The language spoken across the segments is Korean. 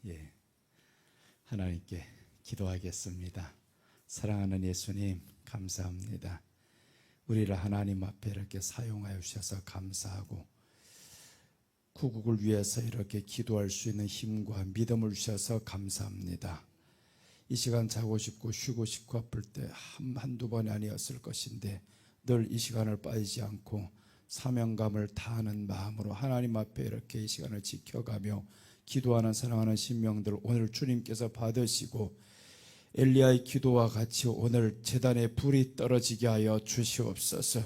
예, 하나님께 기도하겠습니다. 사랑하는 예수님, 감사합니다. 우리를 하나님 앞에 이렇게 사용하여 주셔서 감사하고, 구국을 위해서 이렇게 기도할 수 있는 힘과 믿음을 주셔서 감사합니다. 이 시간 자고 싶고 쉬고 싶고 아플 때 한두 번이 아니었을 것인데 늘 이 시간을 빠지지 않고 사명감을 다하는 마음으로 하나님 앞에 이렇게 이 시간을 지켜가며 기도하는 사랑하는 신명들 오늘 주님께서 받으시고, 엘리야의 기도와 같이 오늘 제단에 불이 떨어지게 하여 주시옵소서.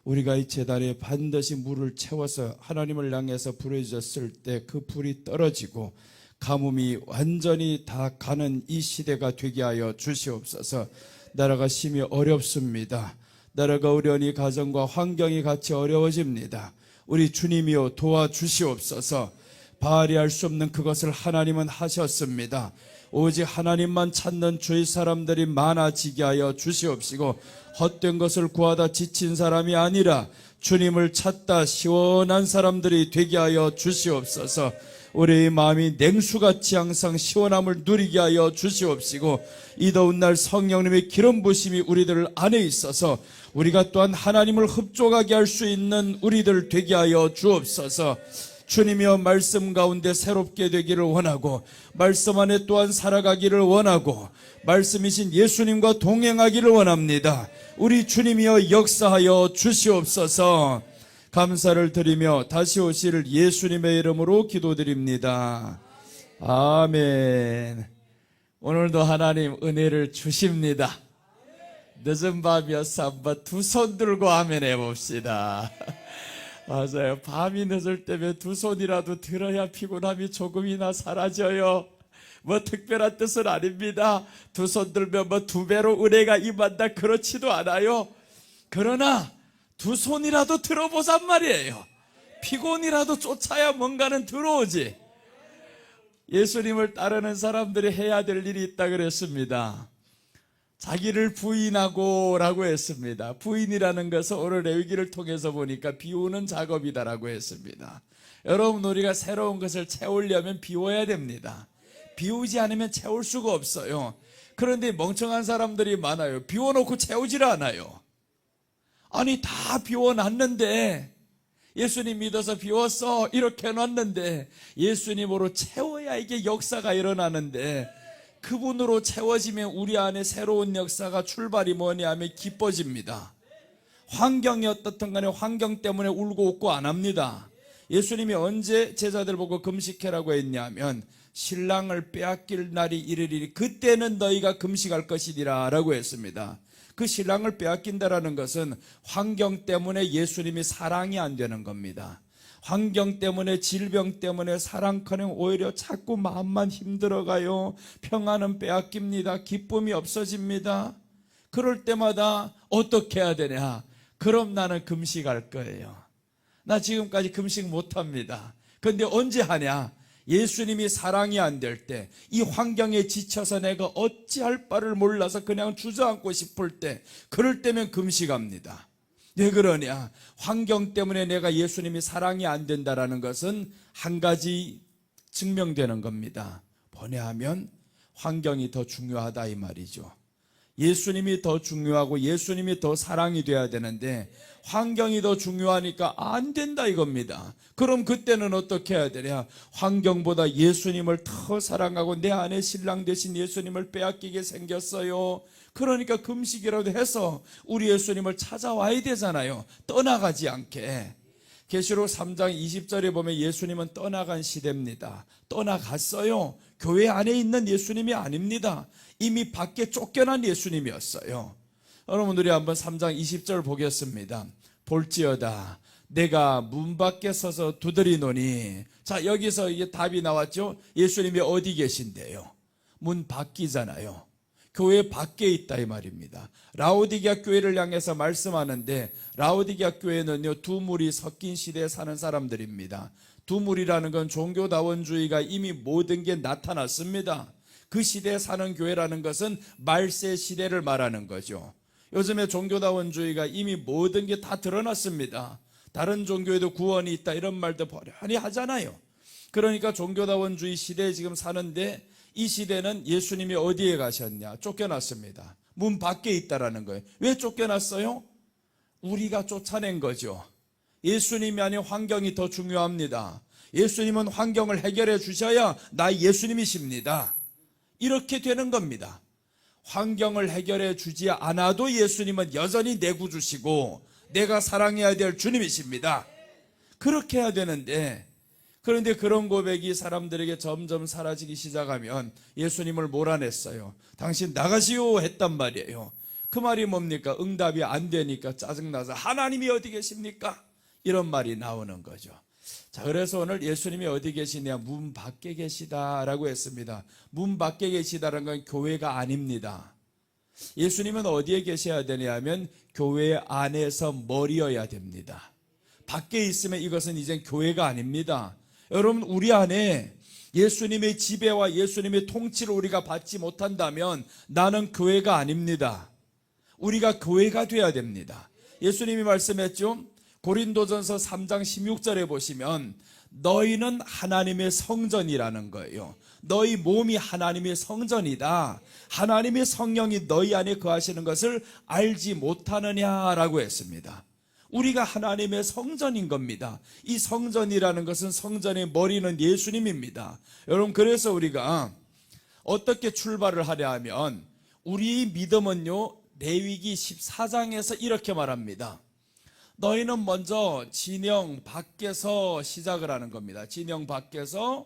우리가 이 제단에 반드시 물을 채워서 하나님을 향해서 부르짖었을 때 그 불이 떨어지고 가뭄이 완전히 다 가는 이 시대가 되게 하여 주시옵소서. 나라가 심히 어렵습니다. 나라가 어려우니 가정과 환경이 같이 어려워집니다. 우리 주님이여 도와주시옵소서. 바알이 할 수 없는 그것을 하나님은 하셨습니다. 오직 하나님만 찾는 주의 사람들이 많아지게 하여 주시옵시고, 헛된 것을 구하다 지친 사람이 아니라 주님을 찾다 시원한 사람들이 되게 하여 주시옵소서. 우리의 마음이 냉수같이 항상 시원함을 누리게 하여 주시옵시고, 이 더운 날 성령님의 기름 부심이 우리들 안에 있어서 우리가 또한 하나님을 흡족하게 할 수 있는 우리들 되게 하여 주옵소서. 주님이여 말씀 가운데 새롭게 되기를 원하고, 말씀 안에 또한 살아가기를 원하고, 말씀이신 예수님과 동행하기를 원합니다. 우리 주님이여 역사하여 주시옵소서. 감사를 드리며 다시 오실 예수님의 이름으로 기도드립니다. 아멘. 오늘도 하나님 은혜를 주십니다. 늦은 밤이어서 한번 두 손 들고 아멘 해봅시다. 맞아요. 밤이 늦을 때면 두 손이라도 들어야 피곤함이 조금이나 사라져요. 뭐 특별한 뜻은 아닙니다. 두 손 들면 뭐 두 배로 은혜가 임한다 그렇지도 않아요. 그러나 두 손이라도 들어보란 말이에요. 피곤이라도 쫓아야 뭔가는 들어오지. 예수님을 따르는 사람들이 해야 될 일이 있다 그랬습니다. 자기를 부인하고 라고 했습니다. 부인이라는 것은 오늘 레위기를 통해서 보니까 비우는 작업이다라고 했습니다. 여러분, 우리가 새로운 것을 채우려면 비워야 됩니다. 비우지 않으면 채울 수가 없어요. 그런데 멍청한 사람들이 많아요. 비워놓고 채우질 않아요. 아니, 다 비워놨는데, 예수님 믿어서 비웠어 이렇게 해놨는데 예수님으로 채워야 이게 역사가 일어나는데, 그분으로 채워지면 우리 안에 새로운 역사가 출발이 뭐냐 하면 기뻐집니다. 환경이 어떻든 간에 환경 때문에 울고 웃고 안 합니다. 예수님이 언제 제자들 보고 금식해라고 했냐면, 신랑을 빼앗길 날이 이르리니 그때는 너희가 금식할 것이니라 라고 했습니다. 그 신랑을 빼앗긴다라는 것은 환경 때문에 예수님이 사랑이 안 되는 겁니다. 환경 때문에, 질병 때문에 사랑커녕 오히려 자꾸 마음만 힘들어가요. 평안은 빼앗깁니다. 기쁨이 없어집니다. 그럴 때마다 어떻게 해야 되냐? 그럼 나는 금식할 거예요. 나 지금까지 금식 못합니다. 그런데 언제 하냐? 예수님이 사랑이 안 될 때, 이 환경에 지쳐서 내가 어찌할 바를 몰라서 그냥 주저앉고 싶을 때, 그럴 때면 금식합니다. 왜 그러냐? 환경 때문에 내가 예수님이 사랑이 안 된다라는 것은 한 가지 증명되는 겁니다. 뭐냐 하면 환경이 더 중요하다 이 말이죠. 예수님이 더 중요하고 예수님이 더 사랑이 돼야 되는데 환경이 더 중요하니까 안 된다 이겁니다. 그럼 그때는 어떻게 해야 되냐? 환경보다 예수님을 더 사랑하고 내 안에 신랑 되신 예수님을 빼앗기게 생겼어요. 그러니까 금식이라도 해서 우리 예수님을 찾아와야 되잖아요. 떠나가지 않게. 계시록 3장 20절에 보면 예수님은 떠나간 시대입니다. 떠나갔어요. 교회 안에 있는 예수님이 아닙니다. 이미 밖에 쫓겨난 예수님이었어요. 여러분들이 한번 3장 20절 보겠습니다. 볼지어다 내가 문 밖에 서서 두드리노니. 자, 여기서 이게 답이 나왔죠. 예수님이 어디 계신데요? 문 밖이잖아요. 교회 밖에 있다 이 말입니다. 라오디게아 교회를 향해서 말씀하는데, 라오디게아 교회는요 두 물이 섞인 시대에 사는 사람들입니다. 두 물이라는 건 종교다원주의가 이미 모든 게 나타났습니다. 그 시대에 사는 교회라는 것은 말세 시대를 말하는 거죠. 요즘에 종교다원주의가 이미 모든 게 다 드러났습니다. 다른 종교에도 구원이 있다 이런 말도 버련히 하잖아요. 그러니까 종교다원주의 시대에 지금 사는데 이 시대는 예수님이 어디에 가셨냐? 쫓겨났습니다. 문 밖에 있다라는 거예요. 왜 쫓겨났어요? 우리가 쫓아낸 거죠. 예수님이 아닌 환경이 더 중요합니다. 예수님은 환경을 해결해 주셔야 나 예수님이십니다. 이렇게 되는 겁니다. 환경을 해결해 주지 않아도 예수님은 여전히 내 구주시고 내가 사랑해야 될 주님이십니다. 그렇게 해야 되는데, 그런데 그런 고백이 사람들에게 점점 사라지기 시작하면 예수님을 몰아냈어요. 당신 나가시오 했단 말이에요. 그 말이 뭡니까? 응답이 안 되니까 짜증나서 하나님이 어디 계십니까? 이런 말이 나오는 거죠. 자, 그래서 오늘 예수님이 어디 계시냐? 문 밖에 계시다라고 했습니다. 문 밖에 계시다는 건 교회가 아닙니다. 예수님은 어디에 계셔야 되냐면 교회 안에서 머리여야 됩니다. 밖에 있으면 이것은 이젠 교회가 아닙니다. 여러분, 우리 안에 예수님의 지배와 예수님의 통치를 우리가 받지 못한다면 나는 교회가 아닙니다. 우리가 교회가 돼야 됩니다. 예수님이 말씀했죠. 고린도전서 3장 16절에 보시면 너희는 하나님의 성전이라는 거예요. 너희 몸이 하나님의 성전이다. 하나님의 성령이 너희 안에 거하시는 것을 알지 못하느냐라고 했습니다. 우리가 하나님의 성전인 겁니다. 이 성전이라는 것은 성전의 머리는 예수님입니다. 여러분, 그래서 우리가 어떻게 출발을 하려 하면 우리 믿음은요, 레위기 14장에서 이렇게 말합니다. 너희는 먼저 진영 밖에서 시작을 하는 겁니다. 진영 밖에서,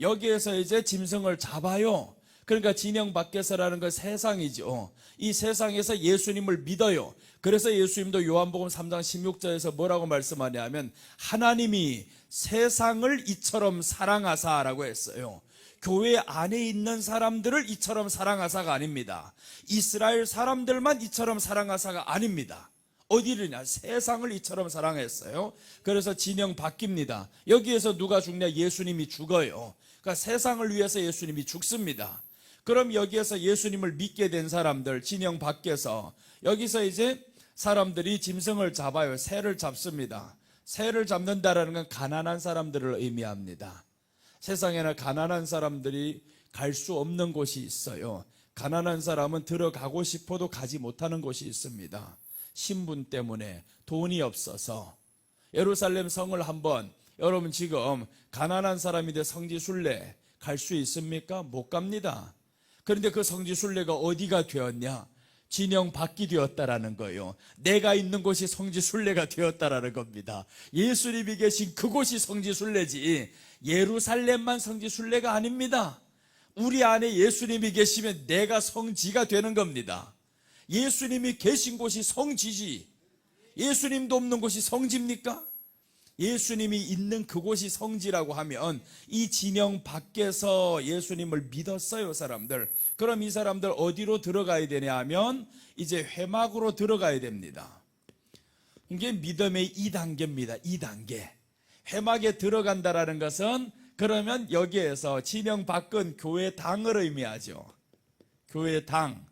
여기에서 이제 짐승을 잡아요. 그러니까 진영 밖에서라는 건 세상이죠. 이 세상에서 예수님을 믿어요. 그래서 예수님도 요한복음 3장 16절에서 뭐라고 말씀하냐면 하나님이 세상을 이처럼 사랑하사라고 했어요. 교회 안에 있는 사람들을 이처럼 사랑하사가 아닙니다. 이스라엘 사람들만 이처럼 사랑하사가 아닙니다. 어디를냐? 세상을 이처럼 사랑했어요. 그래서 진영 바뀝니다. 여기에서 누가 죽냐? 예수님이 죽어요. 그러니까 세상을 위해서 예수님이 죽습니다. 그럼 여기에서 예수님을 믿게 된 사람들, 진영 밖에서, 여기서 이제 사람들이 짐승을 잡아요. 새를 잡습니다. 새를 잡는다라는 건 가난한 사람들을 의미합니다. 세상에는 가난한 사람들이 갈 수 없는 곳이 있어요. 가난한 사람은 들어가고 싶어도 가지 못하는 곳이 있습니다. 신분 때문에, 돈이 없어서. 예루살렘 성을 한번, 여러분 지금 가난한 사람인데 성지순례 갈 수 있습니까? 못 갑니다. 그런데 그 성지순례가 어디가 되었냐? 진영 밖이 되었다라는 거예요. 내가 있는 곳이 성지순례가 되었다라는 겁니다. 예수님이 계신 그곳이 성지순례지 예루살렘만 성지순례가 아닙니다. 우리 안에 예수님이 계시면 내가 성지가 되는 겁니다. 예수님이 계신 곳이 성지지, 예수님도 없는 곳이 성지입니까? 예수님이 있는 그곳이 성지라고 하면 이 진영 밖에서 예수님을 믿었어요, 사람들. 그럼 이 사람들 어디로 들어가야 되냐 하면 이제 회막으로 들어가야 됩니다. 이게 믿음의 2단계입니다. 2단계. 회막에 들어간다라는 것은 그러면 여기에서 진영 밖은 교회당을 의미하죠. 교회당.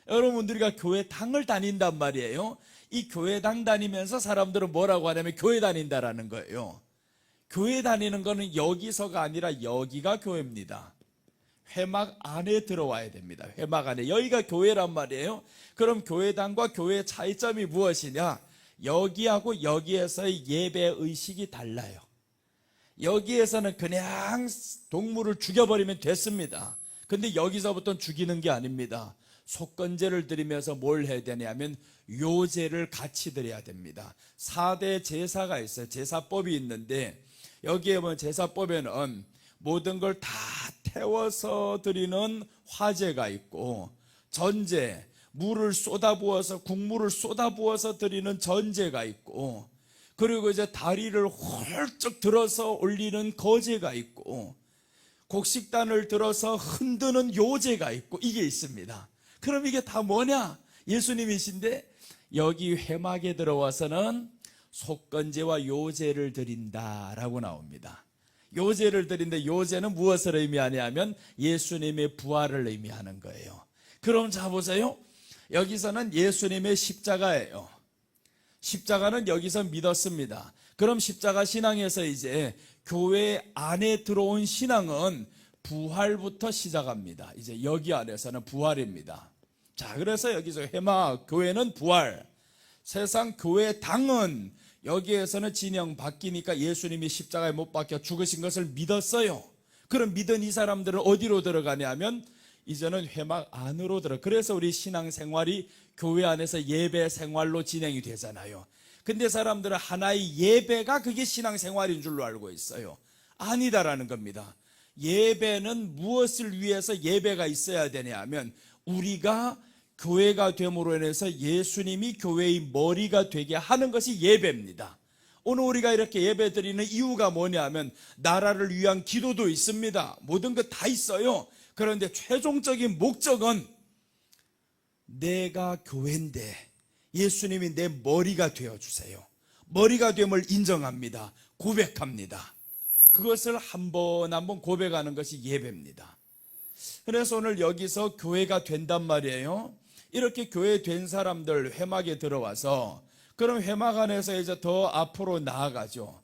여러분들이 교회당을 다닌단 말이에요. 이 교회당 다니면서 사람들은 뭐라고 하냐면 교회 다닌다라는 거예요. 교회 다니는 거는 여기서가 아니라 여기가 교회입니다. 회막 안에 들어와야 됩니다. 회막 안에. 여기가 교회란 말이에요. 그럼 교회당과 교회의 차이점이 무엇이냐? 여기하고 여기에서의 예배 의식이 달라요. 여기에서는 그냥 동물을 죽여버리면 됐습니다. 근데 여기서부터는 죽이는 게 아닙니다. 속건제를 드리면서 뭘 해야 되냐면 요제를 같이 드려야 됩니다. 4대 제사가 있어요. 제사법이 있는데 여기에 보면 제사법에는 모든 걸 다 태워서 드리는 화제가 있고, 전제, 물을 쏟아부어서 국물을 쏟아부어서 드리는 전제가 있고, 그리고 이제 다리를 홀쩍 들어서 올리는 거제가 있고, 곡식단을 들어서 흔드는 요제가 있고, 이게 있습니다. 그럼 이게 다 뭐냐? 예수님이신데 여기 회막에 들어와서는 속건제와 요제를 드린다라고 나옵니다. 요제를 드린데 요제는 무엇을 의미하냐면 예수님의 부활을 의미하는 거예요. 그럼 자 보세요. 여기서는 예수님의 십자가예요. 십자가는 여기서 믿었습니다. 그럼 십자가 신앙에서 이제 교회 안에 들어온 신앙은 부활부터 시작합니다. 이제 여기 안에서는 부활입니다. 자, 그래서 여기서 회막 교회는 부활, 세상 교회 당은 여기에서는 진영 바뀌니까 예수님이 십자가에 못 박혀 죽으신 것을 믿었어요. 그럼 믿은 이 사람들은 어디로 들어가냐면 이제는 회막 안으로 들어. 그래서 우리 신앙생활이 교회 안에서 예배 생활로 진행이 되잖아요. 근데 사람들은 하나의 예배가 그게 신앙생활인 줄로 알고 있어요. 아니다라는 겁니다. 예배는 무엇을 위해서 예배가 있어야 되냐 하면 우리가 교회가 됨으로 인해서 예수님이 교회의 머리가 되게 하는 것이 예배입니다. 오늘 우리가 이렇게 예배 드리는 이유가 뭐냐 하면 나라를 위한 기도도 있습니다. 모든 것 다 있어요. 그런데 최종적인 목적은 내가 교회인데 예수님이 내 머리가 되어주세요. 머리가 됨을 인정합니다. 고백합니다. 그것을 한 번 한 번 고백하는 것이 예배입니다. 그래서 오늘 여기서 교회가 된단 말이에요. 이렇게 교회 된 사람들 회막에 들어와서 그럼 회막 안에서 이제 더 앞으로 나아가죠.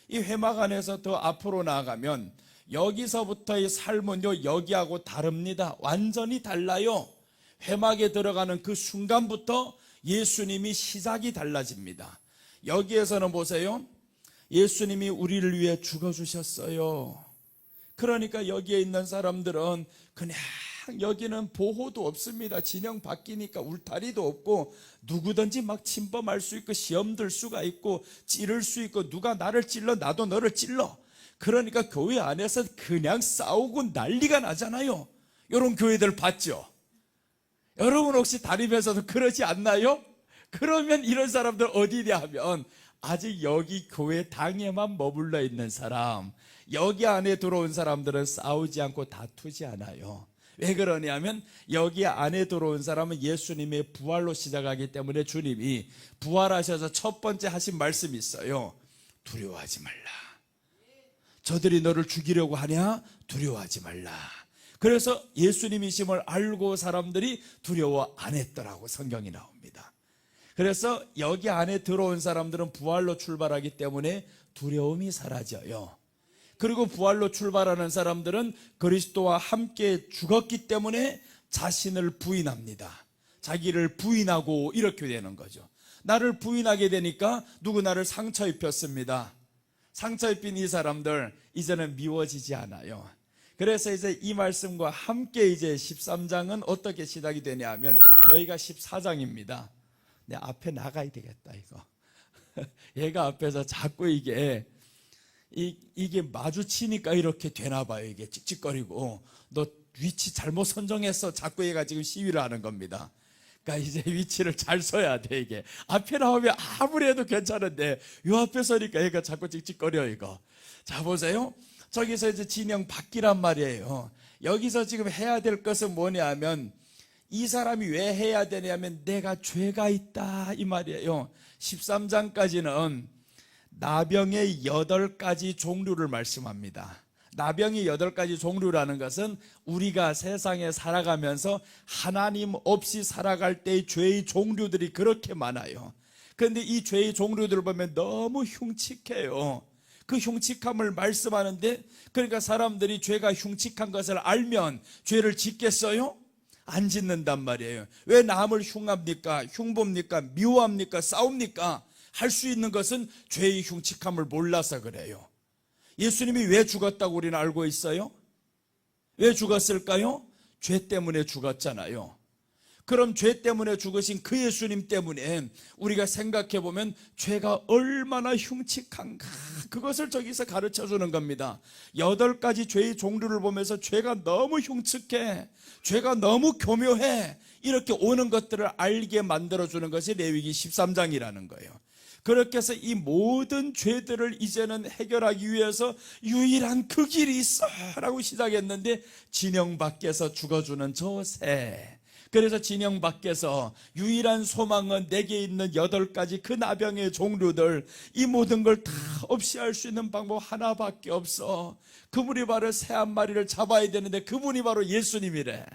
이 회막 안에서 더 앞으로 나아가면 여기서부터의 삶은요 여기하고 다릅니다. 완전히 달라요. 회막에 들어가는 그 순간부터 예수님이 시작이 달라집니다. 여기에서는 보세요. 예수님이 우리를 위해 죽어주셨어요. 그러니까 여기에 있는 사람들은 그냥 여기는 보호도 없습니다. 진영 바뀌니까 울타리도 없고 누구든지 막 침범할 수 있고 시험 들 수가 있고 찌를 수 있고 누가 나를 찔러 나도 너를 찔러. 그러니까 교회 안에서 그냥 싸우고 난리가 나잖아요. 이런 교회들 봤죠? 여러분 혹시 다니면서도 그러지 않나요? 그러면 이런 사람들 어디냐 하면 아직 여기 교회 당에만 머물러 있는 사람, 여기 안에 들어온 사람들은 싸우지 않고 다투지 않아요. 왜 그러냐면 여기 안에 들어온 사람은 예수님의 부활로 시작하기 때문에 주님이 부활하셔서 첫 번째 하신 말씀이 있어요. 두려워하지 말라. 저들이 너를 죽이려고 하냐? 두려워하지 말라. 그래서 예수님이심을 알고 사람들이 두려워 안 했더라고 성경이 나옵니다. 그래서 여기 안에 들어온 사람들은 부활로 출발하기 때문에 두려움이 사라져요. 그리고 부활로 출발하는 사람들은 그리스도와 함께 죽었기 때문에 자신을 부인합니다. 자기를 부인하고 이렇게 되는 거죠. 나를 부인하게 되니까 누구 나를 상처 입혔습니다. 상처 입힌 이 사람들 이제는 미워지지 않아요. 그래서 이제 이 말씀과 함께 이제 13장은 어떻게 시작이 되냐 하면 여기가 14장입니다. 내 앞에 나가야 되겠다 이거. 얘가 앞에서 자꾸 이게 마주치니까 이렇게 되나 봐요. 이게 찍찍거리고 너 위치 잘못 선정했어. 자꾸 얘가 지금 시위를 하는 겁니다. 그러니까 이제 위치를 잘 서야 돼. 이게 앞에 나오면 아무리 해도 괜찮은데 요 앞에 서니까 얘가 자꾸 찍찍거려 이거. 자 보세요. 저기서 이제 진영 바뀌란 말이에요. 여기서 지금 해야 될 것은 뭐냐 하면 이 사람이 왜 해야 되냐면 내가 죄가 있다 이 말이에요. 13장까지는 나병의 8가지 종류를 말씀합니다. 나병의 8가지 종류라는 것은 우리가 세상에 살아가면서 하나님 없이 살아갈 때의 죄의 종류들이 그렇게 많아요. 그런데 이 죄의 종류들을 보면 너무 흉측해요. 그 흉측함을 말씀하는데 그러니까 사람들이 죄가 흉측한 것을 알면 죄를 짓겠어요? 안 짓는단 말이에요. 왜 남을 흉합니까? 흉봅니까? 미워합니까? 싸웁니까? 할 수 있는 것은 죄의 흉측함을 몰라서 그래요. 예수님이 왜 죽었다고 우리는 알고 있어요? 왜 죽었을까요? 죄 때문에 죽었잖아요. 그럼 죄 때문에 죽으신 그 예수님 때문에 우리가 생각해 보면 죄가 얼마나 흉측한가 그것을 저기서 가르쳐 주는 겁니다. 8가지 죄의 종류를 보면서 죄가 너무 흉측해, 죄가 너무 교묘해 이렇게 오는 것들을 알게 만들어 주는 것이 레위기 13장이라는 거예요. 그렇게 해서 이 모든 죄들을 이제는 해결하기 위해서 유일한 그 길이 있어 라고 시작했는데 진영 밖에서 죽어주는 저 새. 그래서 진영 밖에서 유일한 소망은 내게 있는 8가지 그 나병의 종류들 이 모든 걸 다 없이 할 수 있는 방법 하나밖에 없어. 그분이 바로 새 한 마리를 잡아야 되는데 그분이 바로 예수님이래.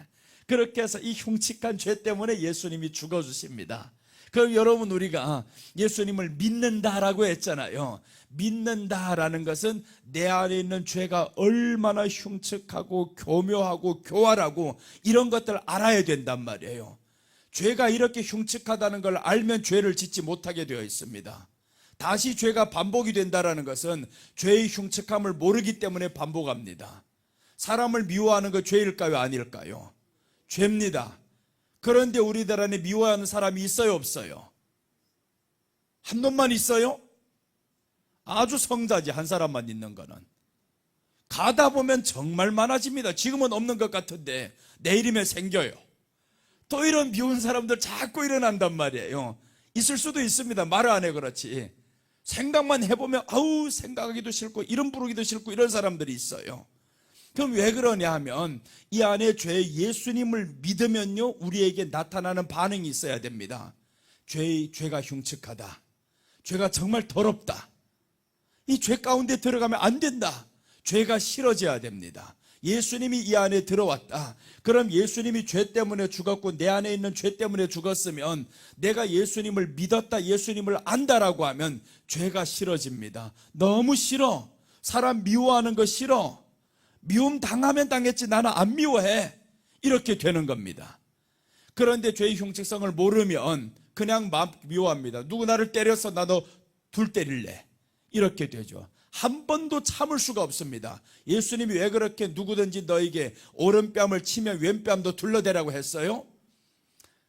그렇게 해서 이 흉측한 죄 때문에 예수님이 죽어주십니다. 그럼 여러분, 우리가 예수님을 믿는다라고 했잖아요. 믿는다라는 것은 내 안에 있는 죄가 얼마나 흉측하고 교묘하고 교활하고 이런 것들을 알아야 된단 말이에요. 죄가 이렇게 흉측하다는 걸 알면 죄를 짓지 못하게 되어 있습니다. 다시 죄가 반복이 된다는 것은 죄의 흉측함을 모르기 때문에 반복합니다. 사람을 미워하는 거 죄일까요, 아닐까요? 죄입니다. 그런데 우리들 안에 미워하는 사람이 있어요, 없어요? 한 놈만 있어요? 아주 성자지, 한 사람만 있는 거는. 가다 보면 정말 많아집니다. 지금은 없는 것 같은데 내일이면 생겨요. 또 이런 미운 사람들 자꾸 일어난단 말이에요. 있을 수도 있습니다. 말을 안 해 그렇지. 생각만 해보면 아우, 생각하기도 싫고 이름 부르기도 싫고 이런 사람들이 있어요. 그럼 왜 그러냐 하면 이 안에 죄, 예수님을 믿으면요, 우리에게 나타나는 반응이 있어야 됩니다. 죄가 흉측하다, 죄가 정말 더럽다, 이 죄 가운데 들어가면 안 된다, 죄가 싫어져야 됩니다. 예수님이 이 안에 들어왔다. 그럼 예수님이 죄 때문에 죽었고 내 안에 있는 죄 때문에 죽었으면 내가 예수님을 믿었다, 예수님을 안다라고 하면 죄가 싫어집니다. 너무 싫어. 사람 미워하는 거 싫어. 미움 당하면 당했지 나는 안 미워해. 이렇게 되는 겁니다. 그런데 죄의 흉측성을 모르면 그냥 미워합니다. 누구 나를 때렸어, 나 너 둘 때릴래. 이렇게 되죠. 한 번도 참을 수가 없습니다. 예수님이 왜 그렇게 누구든지 너에게 오른뺨을 치면 왼뺨도 둘러대라고 했어요?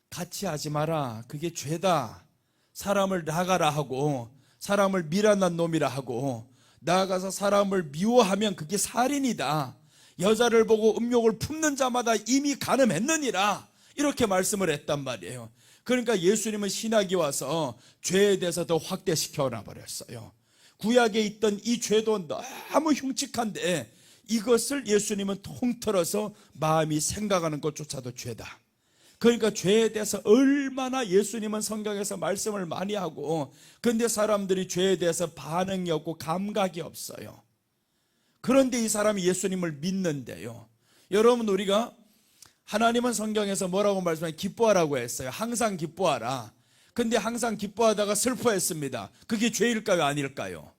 같이 하지 마라. 그게 죄다. 사람을 나가라 하고 사람을 미련한 놈이라 하고 나아가서 사람을 미워하면 그게 살인이다. 여자를 보고 음욕을 품는 자마다 이미 간음했느니라. 이렇게 말씀을 했단 말이에요. 그러니까 예수님은 신학이 와서 죄에 대해서 더 확대시켜 놔버렸어요. 구약에 있던 이 죄도 너무 흉측한데 이것을 예수님은 통틀어서 마음이 생각하는 것조차도 죄다. 그러니까 죄에 대해서 얼마나 예수님은 성경에서 말씀을 많이 하고, 그런데 사람들이 죄에 대해서 반응이 없고 감각이 없어요. 그런데 이 사람이 예수님을 믿는데요, 여러분, 우리가 하나님은 성경에서 뭐라고 말씀하냐, 기뻐하라고 했어요. 항상 기뻐하라. 근데 항상 기뻐하다가 슬퍼했습니다. 그게 죄일까요, 아닐까요?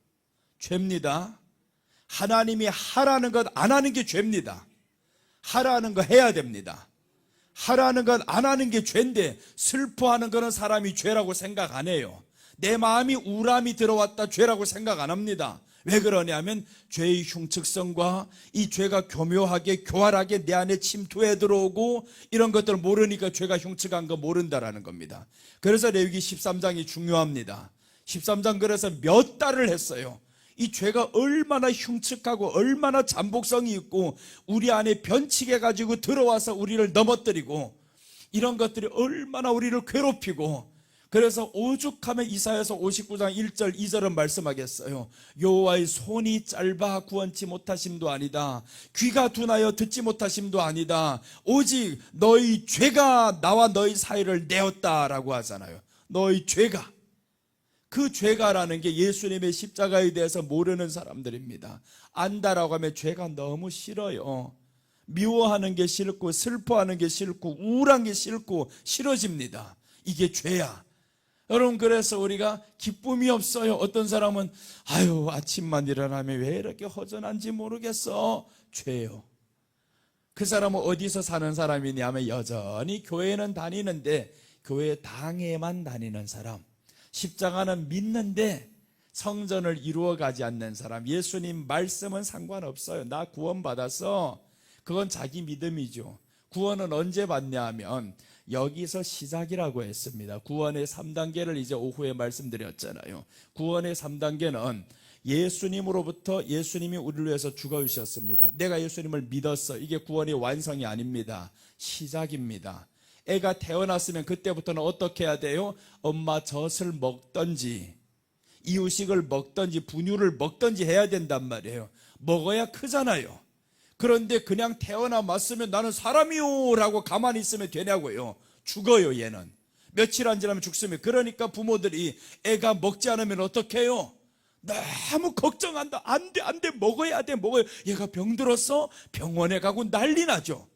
죄입니다. 하나님이 하라는 것 안 하는 게 죄입니다. 하라는 거 해야 됩니다. 하라는 것 안 하는 게 죄인데 슬퍼하는 거는 사람이 죄라고 생각 안 해요. 내 마음이 우람이 들어왔다, 죄라고 생각 안 합니다. 왜 그러냐면 죄의 흉측성과 이 죄가 교묘하게 교활하게 내 안에 침투해 들어오고 이런 것들을 모르니까 죄가 흉측한 거 모른다라는 겁니다. 그래서 레위기 13장이 중요합니다. 13장 그래서 몇 달을 했어요. 이 죄가 얼마나 흉측하고 얼마나 잠복성이 있고 우리 안에 변치게 가지고 들어와서 우리를 넘어뜨리고 이런 것들이 얼마나 우리를 괴롭히고, 그래서 오죽하면 이사야서 59장 1절 2절은 말씀하겠어요. 여호와의 손이 짧아 구원치 못하심도 아니다, 귀가 둔하여 듣지 못하심도 아니다, 오직 너희 죄가 나와 너희 사이를 내었다라고 하잖아요. 너희 죄가, 그 죄가라는 게 예수님의 십자가에 대해서 모르는 사람들입니다. 안다라고 하면 죄가 너무 싫어요. 미워하는 게 싫고 슬퍼하는 게 싫고 우울한 게 싫고 싫어집니다. 이게 죄야. 여러분, 그래서 우리가 기쁨이 없어요. 어떤 사람은 아유, 아침만 일어나면 왜 이렇게 허전한지 모르겠어. 죄요. 그 사람은 어디서 사는 사람이냐면 여전히 교회는 다니는데 교회 당에만 다니는 사람, 십자가는 믿는데 성전을 이루어가지 않는 사람, 예수님 말씀은 상관없어요. 나 구원받았어. 그건 자기 믿음이죠. 구원은 언제 받냐 하면 여기서 시작이라고 했습니다. 구원의 3단계를 이제 오후에 말씀드렸잖아요. 구원의 3단계는 예수님으로부터, 예수님이 우리를 위해서 죽어주셨습니다. 내가 예수님을 믿었어. 이게 구원의 완성이 아닙니다. 시작입니다. 애가 태어났으면 그때부터는 어떻게 해야 돼요? 엄마 젖을 먹든지 이유식을 먹든지 분유를 먹든지 해야 된단 말이에요. 먹어야 크잖아요. 그런데 그냥 태어나왔으면 나는 사람이요 라고 가만히 있으면 되냐고요. 죽어요. 얘는 며칠 안 지나면 죽습니다. 그러니까 부모들이 애가 먹지 않으면 어떻게 해요? 너무 걱정한다. 안 돼, 먹어야 돼, 먹어요. 얘가 병들었어? 병원에 가고 난리 나죠.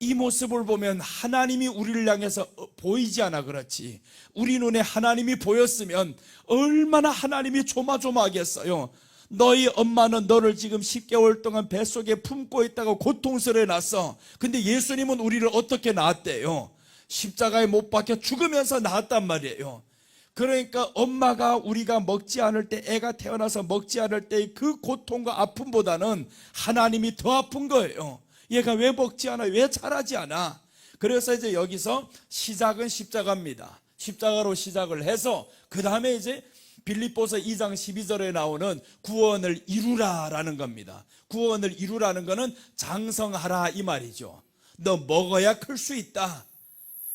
이 모습을 보면 하나님이 우리를 향해서 보이지 않아 그렇지, 우리 눈에 하나님이 보였으면 얼마나 하나님이 조마조마하겠어요. 너희 엄마는 너를 지금 10개월 동안 뱃속에 품고 있다가 고통스러워 놨어. 근데 예수님은 우리를 어떻게 낳았대요? 십자가에 못 박혀 죽으면서 낳았단 말이에요. 그러니까 엄마가 우리가 먹지 않을 때, 애가 태어나서 먹지 않을 때의 그 고통과 아픔보다는 하나님이 더 아픈 거예요. 얘가 왜 먹지 않아? 왜 자라지 않아? 그래서 이제 여기서 시작은 십자가입니다. 십자가로 시작을 해서 그 다음에 이제 빌립보서 2장 12절에 나오는 구원을 이루라라는 겁니다. 구원을 이루라는 거는 장성하라 이 말이죠. 너 먹어야 클 수 있다.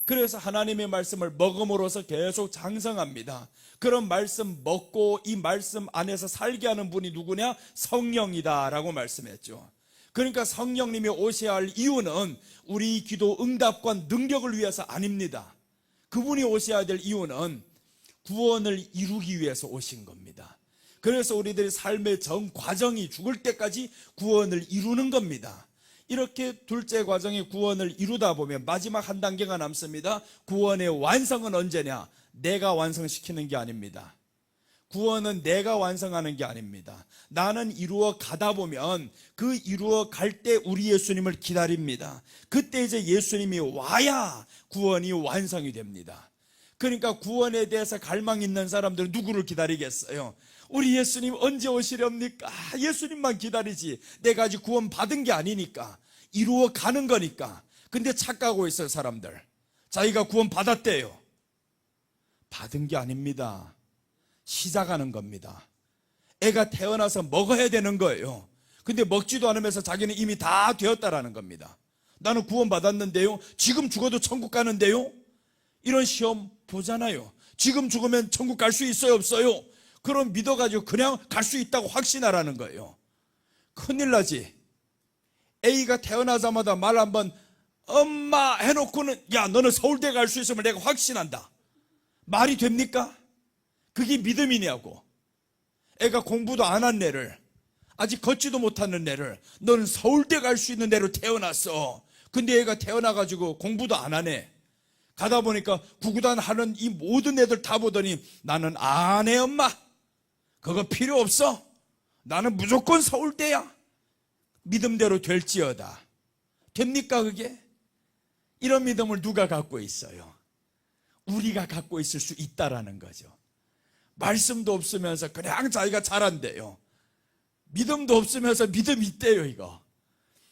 그래서 하나님의 말씀을 먹음으로써 계속 장성합니다. 그런 말씀 먹고 이 말씀 안에서 살게 하는 분이 누구냐? 성령이다 라고 말씀했죠. 그러니까 성령님이 오셔야 할 이유는 우리 기도 응답과 능력을 위해서 아닙니다. 그분이 오셔야 될 이유는 구원을 이루기 위해서 오신 겁니다. 그래서 우리들의 삶의 전 과정이 죽을 때까지 구원을 이루는 겁니다. 이렇게 둘째 과정의 구원을 이루다 보면 마지막 한 단계가 남습니다. 구원의 완성은 언제냐? 내가 완성시키는 게 아닙니다. 구원은 내가 완성하는 게 아닙니다. 나는 이루어 가다 보면 그 이루어 갈 때 우리 예수님을 기다립니다. 그때 이제 예수님이 와야 구원이 완성이 됩니다. 그러니까 구원에 대해서 갈망 있는 사람들은 누구를 기다리겠어요? 우리 예수님 언제 오시렵니까? 예수님만 기다리지. 내가 아직 구원 받은 게 아니니까, 이루어 가는 거니까. 근데 착각하고 있어요 사람들. 자기가 구원 받았대요. 받은 게 아닙니다. 시작하는 겁니다. 애가 태어나서 먹어야 되는 거예요. 근데 먹지도 않으면서 자기는 이미 다 되었다라는 겁니다. 나는 구원 받았는데요, 지금 죽어도 천국 가는데요. 이런 시험 보잖아요. 지금 죽으면 천국 갈 수 있어요 없어요? 그럼 믿어가지고 그냥 갈 수 있다고 확신하라는 거예요. 큰일 나지. A가 태어나자마자 말 한번 엄마 해놓고는 야 너는 서울대 갈 수 있으면 내가 확신한다. 말이 됩니까? 그게 믿음이냐고. 애가 공부도 안 한 애를, 아직 걷지도 못하는 애를 너는 서울대 갈 수 있는 애로 태어났어. 근데 애가 태어나가지고 공부도 안 하네. 가다 보니까 구구단 하는 이 모든 애들 다 보더니 나는 안 해 엄마. 그거 필요 없어. 나는 무조건 서울대야. 믿음대로 될지어다. 됩니까 그게? 이런 믿음을 누가 갖고 있어요? 우리가 갖고 있을 수 있다라는 거죠. 말씀도 없으면서 그냥 자기가 잘한대요. 믿음도 없으면서 믿음 있대요 이거.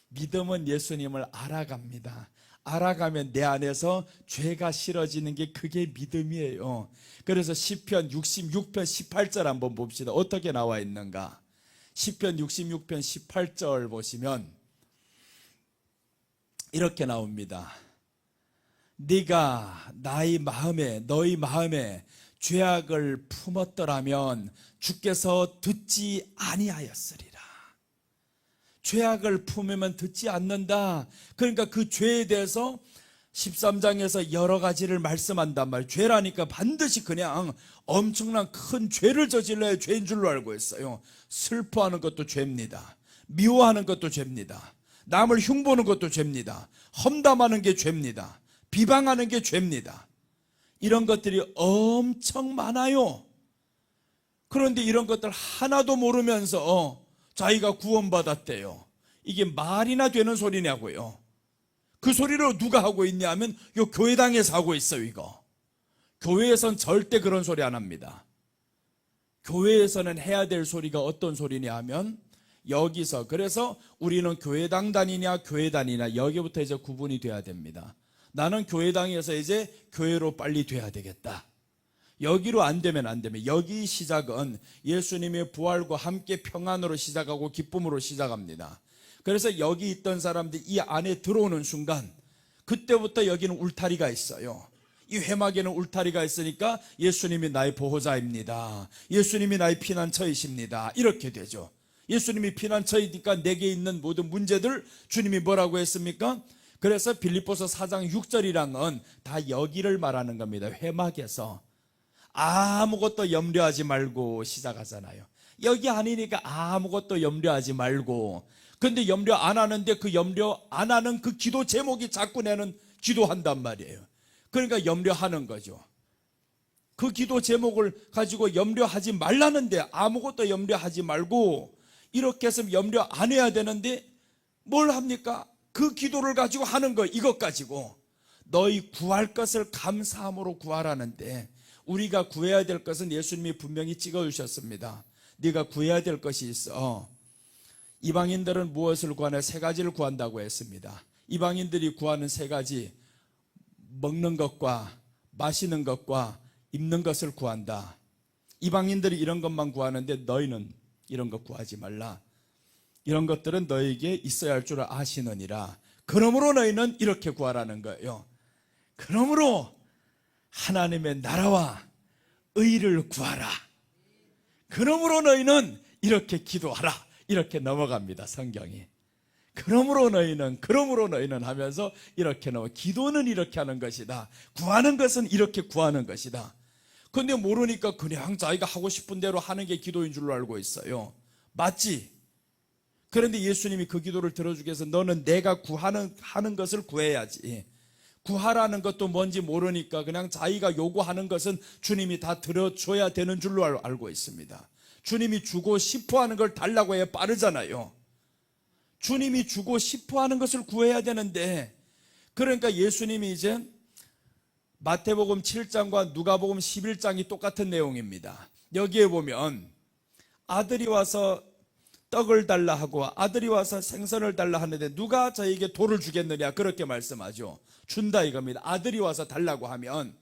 믿음은 예수님을 알아갑니다. 알아가면 내 안에서 죄가 싫어지는 게 그게 믿음이에요. 그래서 시편 66편 18절 한번 봅시다. 어떻게 나와 있는가? 시편 66편 18절 보시면 이렇게 나옵니다. 네가 너희 마음에 죄악을 품었더라면 주께서 듣지 아니하였으리라. 죄악을 품으면 듣지 않는다. 그러니까 그 죄에 대해서 13장에서 여러 가지를 말씀한단 말이에요. 죄라니까 반드시 그냥 엄청난 큰 죄를 저질러야 죄인 줄로 알고 있어요. 슬퍼하는 것도 죄입니다. 미워하는 것도 죄입니다. 남을 흉보는 것도 죄입니다. 험담하는 게 죄입니다. 비방하는 게 죄입니다. 이런 것들이 엄청 많아요. 그런데 이런 것들 하나도 모르면서 자기가 구원받았대요. 이게 말이나 되는 소리냐고요. 그 소리를 누가 하고 있냐 하면 요 교회당에서 하고 있어요 이거. 교회에선 절대 그런 소리 안 합니다. 교회에서는 해야 될 소리가 어떤 소리냐 하면 여기서, 그래서 우리는 교회당 다니냐 교회 다니냐 여기부터 이제 구분이 돼야 됩니다. 나는 교회당에서 이제 교회로 빨리 돼야 되겠다. 여기로 안 되면 안 되면, 여기 시작은 예수님의 부활과 함께 평안으로 시작하고 기쁨으로 시작합니다. 그래서 여기 있던 사람들이 이 안에 들어오는 순간 그때부터 여기는 울타리가 있어요. 이 회막에는 울타리가 있으니까 예수님이 나의 보호자입니다. 예수님이 나의 피난처이십니다. 이렇게 되죠. 예수님이 피난처이니까 내게 있는 모든 문제들 주님이 뭐라고 했습니까? 그래서 빌립보서 4장 6절이랑은 다 여기를 말하는 겁니다. 회막에서 아무것도 염려하지 말고 시작하잖아요. 여기 아니니까 아무것도 염려하지 말고, 그런데 염려 안 하는데 그 염려 안 하는 그 기도 제목이 자꾸 내는 기도한단 말이에요. 그러니까 염려하는 거죠. 그 기도 제목을 가지고 염려하지 말라는데 아무것도 염려하지 말고 이렇게 해서 염려 안 해야 되는데 뭘 합니까? 그 기도를 가지고 하는 거, 이것 가지고 너희 구할 것을 감사함으로 구하라는데, 우리가 구해야 될 것은 예수님이 분명히 찍어주셨습니다. 네가 구해야 될 것이 있어. 이방인들은 무엇을 구하냐? 세 가지를 구한다고 했습니다. 이방인들이 구하는 세 가지, 먹는 것과 마시는 것과 입는 것을 구한다. 이방인들이 이런 것만 구하는데 너희는 이런 것 구하지 말라. 이런 것들은 너에게 있어야 할 줄 아시느니라. 그러므로 너희는 이렇게 구하라는 거예요. 그러므로 하나님의 나라와 의를 구하라. 그러므로 너희는 이렇게 기도하라. 이렇게 넘어갑니다, 성경이. 그러므로 너희는 하면서 이렇게 넘어. 기도는 이렇게 하는 것이다. 구하는 것은 이렇게 구하는 것이다. 근데 모르니까 그냥 자기가 하고 싶은 대로 하는 게 기도인 줄로 알고 있어요. 맞지? 그런데 예수님이 그 기도를 들어주기 위해서 너는 내가 하는 것을 구해야지. 구하라는 것도 뭔지 모르니까 그냥 자기가 요구하는 것은 주님이 다 들어줘야 되는 줄로 알고 있습니다. 주님이 주고 싶어 하는 걸 달라고 해야 빠르잖아요. 주님이 주고 싶어 하는 것을 구해야 되는데, 그러니까 예수님이 이제 마태복음 7장과 누가복음 11장이 똑같은 내용입니다. 여기에 보면 아들이 와서 떡을 달라 하고 아들이 와서 생선을 달라 하는데 누가 저에게 돌을 주겠느냐, 그렇게 말씀하죠. 준다 이겁니다. 아들이 와서 달라고 하면,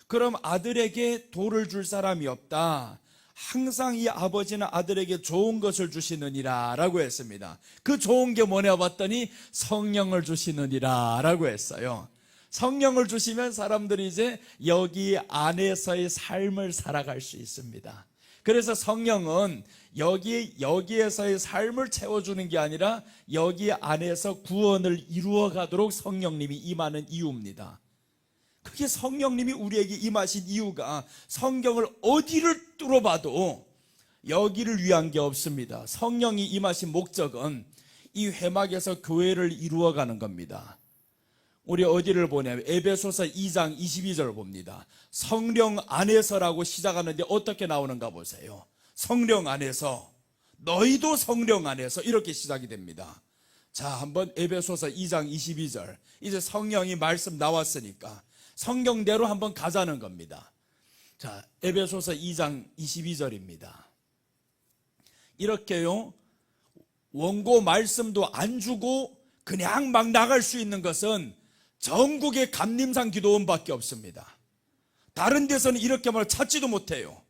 그럼 아들에게 돌을 줄 사람이 없다. 항상 이 아버지는 아들에게 좋은 것을 주시느니라 라고 했습니다. 그 좋은 게 뭐냐 봤더니 성령을 주시느니라 라고 했어요. 성령을 주시면 사람들이 이제 여기 안에서의 삶을 살아갈 수 있습니다. 그래서 성령은 여기에서의 삶을 채워주는 게 아니라 여기 안에서 구원을 이루어 가도록 성령님이 임하는 이유입니다. 그게 성령님이 우리에게 임하신 이유가, 성경을 어디를 뚫어봐도 여기를 위한 게 없습니다. 성령이 임하신 목적은 이 회막에서 교회를 이루어가는 겁니다. 우리 어디를 보냐면 에베소서 2장 22절 봅니다. 성령 안에서라고 시작하는데 어떻게 나오는가 보세요. 성령 안에서, 너희도 성령 안에서, 이렇게 시작이 됩니다. 자, 한번 에베소서 2장 22절. 이제 성령이 말씀 나왔으니까 성경대로 한번 가자는 겁니다. 자, 에베소서 2장 22절입니다. 이렇게요, 원고 말씀도 안 주고 그냥 막 나갈 수 있는 것은 전국의 감림산 기도원밖에 없습니다. 다른 데서는 이렇게 말 찾지도 못해요.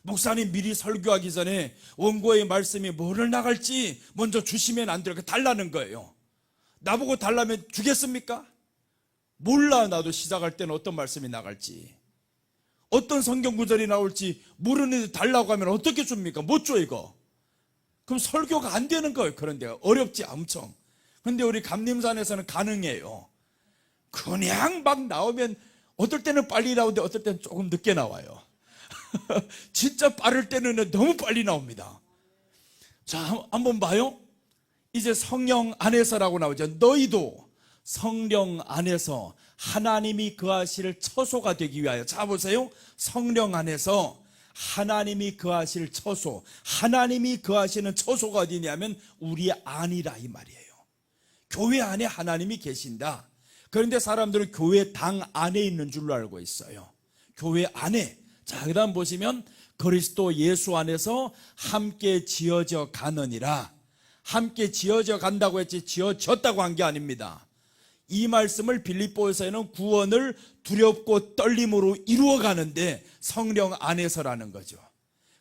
목사님 미리 설교하기 전에 원고의 말씀이 뭐를 나갈지 먼저 주시면 안 돼요. 달라는 거예요. 나보고 달라면 주겠습니까? 몰라. 나도 시작할 때는 어떤 말씀이 나갈지, 어떤 성경 구절이 나올지 모르는데 달라고 하면 어떻게 줍니까? 못 줘 이거. 그럼 설교가 안 되는 거예요. 그런데 어렵지 엄청. 그런데 우리 감림산에서는 가능해요. 그냥 막 나오면 어떨 때는 빨리 나오는데 어떨 때는 조금 늦게 나와요. 진짜 빠를 때는 너무 빨리 나옵니다. 자, 한번 봐요. 이제 성령 안에서라고 나오죠. 너희도 성령 안에서 하나님이 거하실 처소가 되기 위하여. 자, 보세요. 성령 안에서 하나님이 거하실 처소. 하나님이 거하시는 처소가 어디냐면 우리 안이라 이 말이에요. 교회 안에 하나님이 계신다. 그런데 사람들은 교회 당 안에 있는 줄로 알고 있어요. 교회 안에. 자, 그 다음 보시면 그리스도 예수 안에서 함께 지어져 가느니라. 함께 지어져 간다고 했지 지어졌다고 한 게 아닙니다. 이 말씀을 빌립보에서는 구원을 두렵고 떨림으로 이루어가는데 성령 안에서라는 거죠.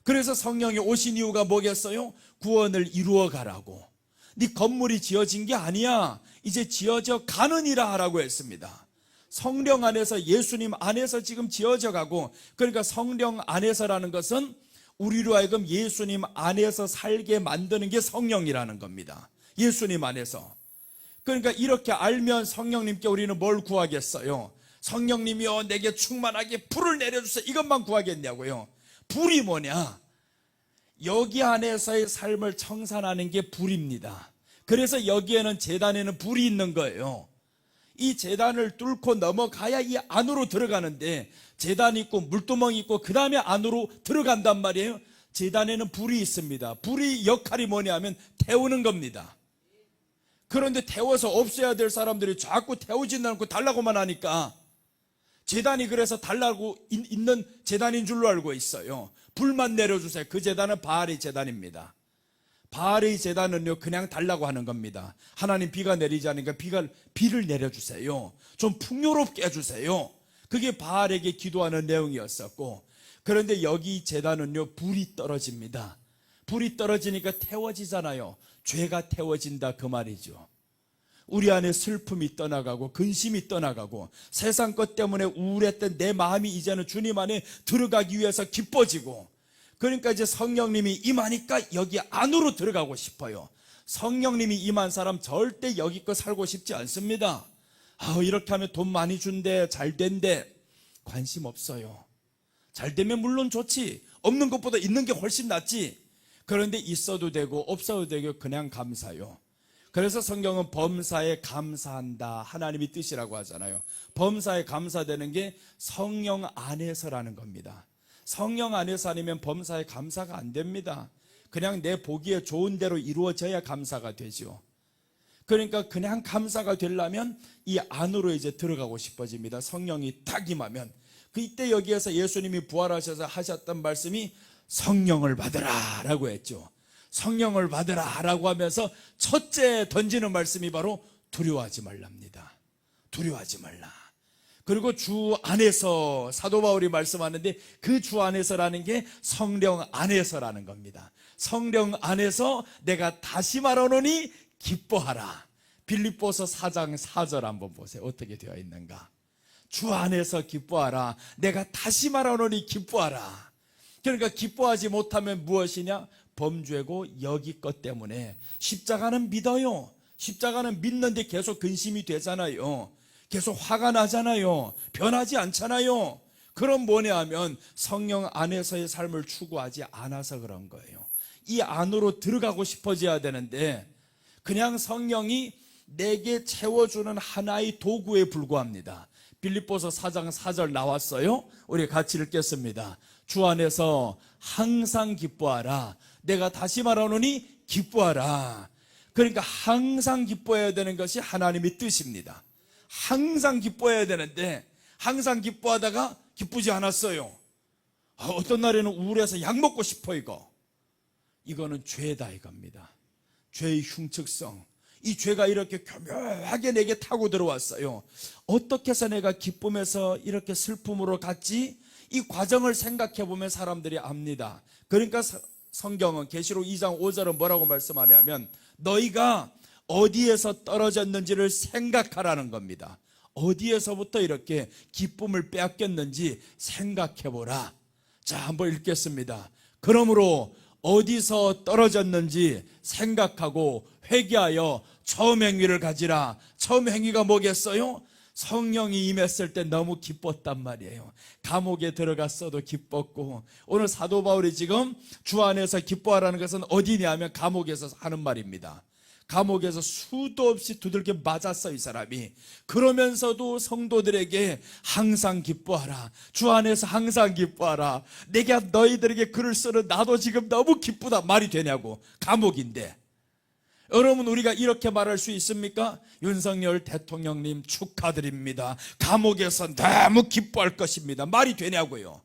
그래서 성령이 오신 이유가 뭐겠어요? 구원을 이루어가라고. 네 건물이 지어진 게 아니야. 이제 지어져 가느니라 하라고 했습니다. 성령 안에서, 예수님 안에서 지금 지어져 가고, 그러니까 성령 안에서라는 것은 우리로 하여금 예수님 안에서 살게 만드는 게 성령이라는 겁니다. 예수님 안에서. 그러니까 이렇게 알면 성령님께 우리는 뭘 구하겠어요? 성령님이여 내게 충만하게 불을 내려주세요. 이것만 구하겠냐고요. 불이 뭐냐? 여기 안에서의 삶을 청산하는 게 불입니다. 그래서 여기에는 제단에는 불이 있는 거예요. 이 제단을 뚫고 넘어가야 이 안으로 들어가는데, 제단이 있고 물두멍이 있고 그 다음에 안으로 들어간단 말이에요. 제단에는 불이 있습니다. 불이 역할이 뭐냐면 태우는 겁니다. 그런데 태워서 없애야 될 사람들이 자꾸 태우지는 않고 달라고만 하니까, 제단이 그래서 달라고 있는 제단인 줄로 알고 있어요. 불만 내려주세요. 그 제단은 바알의 제단입니다. 바알의 제단은요, 그냥 달라고 하는 겁니다. 하나님 비가 내리지 않으니까 비를 내려주세요. 좀 풍요롭게 해주세요. 그게 바알에게 기도하는 내용이었었고, 그런데 여기 제단은요, 불이 떨어집니다. 불이 떨어지니까 태워지잖아요. 죄가 태워진다 그 말이죠. 우리 안에 슬픔이 떠나가고 근심이 떠나가고 세상 것 때문에 우울했던 내 마음이 이제는 주님 안에 들어가기 위해서 기뻐지고, 그러니까 이제 성령님이 임하니까 여기 안으로 들어가고 싶어요. 성령님이 임한 사람 절대 여기껏 살고 싶지 않습니다. 이렇게 하면 돈 많이 준대, 잘 된대, 관심 없어요. 잘 되면 물론 좋지, 없는 것보다 있는 게 훨씬 낫지. 그런데 있어도 되고 없어도 되고 그냥 감사요. 그래서 성경은 범사에 감사한다, 하나님의 뜻이라고 하잖아요. 범사에 감사되는 게 성령 안에서라는 겁니다. 성령 안에서 아니면 범사에 감사가 안 됩니다. 그냥 내 보기에 좋은 대로 이루어져야 감사가 되죠. 그러니까 그냥 감사가 되려면 이 안으로 이제 들어가고 싶어집니다. 성령이 딱 임하면. 그때 여기에서 예수님이 부활하셔서 하셨던 말씀이 성령을 받으라 라고 했죠. 성령을 받으라 라고 하면서 첫째 던지는 말씀이 바로 두려워하지 말랍니다. 두려워하지 말라. 그리고 주 안에서, 사도 바울이 말씀하는데 그 주 안에서라는 게 성령 안에서라는 겁니다. 성령 안에서 내가 다시 말하노니 기뻐하라. 빌립보서 4장 4절 한번 보세요. 어떻게 되어 있는가. 주 안에서 기뻐하라. 내가 다시 말하노니 기뻐하라. 그러니까 기뻐하지 못하면 무엇이냐? 범죄고 여기 것 때문에. 십자가는 믿어요. 십자가는 믿는데 계속 근심이 되잖아요. 계속 화가 나잖아요. 변하지 않잖아요. 그럼 뭐냐 하면 성령 안에서의 삶을 추구하지 않아서 그런 거예요. 이 안으로 들어가고 싶어져야 되는데 그냥 성령이 내게 채워주는 하나의 도구에 불과합니다. 빌립보서 4장 4절 나왔어요. 우리 같이 읽겠습니다. 주 안에서 항상 기뻐하라. 내가 다시 말하노니 기뻐하라. 그러니까 항상 기뻐해야 되는 것이 하나님의 뜻입니다. 항상 기뻐해야 되는데 항상 기뻐하다가 기쁘지 않았어요. 어떤 날에는 우울해서 약 먹고 싶어. 이거는 죄다 이겁니다. 죄의 흉측성. 이 죄가 이렇게 교묘하게 내게 타고 들어왔어요. 어떻게 해서 내가 기쁨에서 이렇게 슬픔으로 갔지? 이 과정을 생각해 보면 사람들이 압니다. 그러니까 성경은 계시록 2장 5절은 뭐라고 말씀하냐면 너희가 어디에서 떨어졌는지를 생각하라는 겁니다. 어디에서부터 이렇게 기쁨을 빼앗겼는지 생각해보라. 자, 한번 읽겠습니다. 그러므로 어디서 떨어졌는지 생각하고 회개하여 처음 행위를 가지라. 처음 행위가 뭐겠어요? 성령이 임했을 때 너무 기뻤단 말이에요. 감옥에 들어갔어도 기뻤고, 오늘 사도 바울이 지금 주 안에서 기뻐하라는 것은 어디냐 하면 감옥에서 하는 말입니다. 감옥에서 수도 없이 두들겨 맞았어 이 사람이. 그러면서도 성도들에게 항상 기뻐하라. 주 안에서 항상 기뻐하라. 내가 너희들에게 글을 쓰는 나도 지금 너무 기쁘다. 말이 되냐고. 감옥인데. 여러분, 우리가 이렇게 말할 수 있습니까? 윤석열 대통령님 축하드립니다. 감옥에서 너무 기뻐할 것입니다. 말이 되냐고요.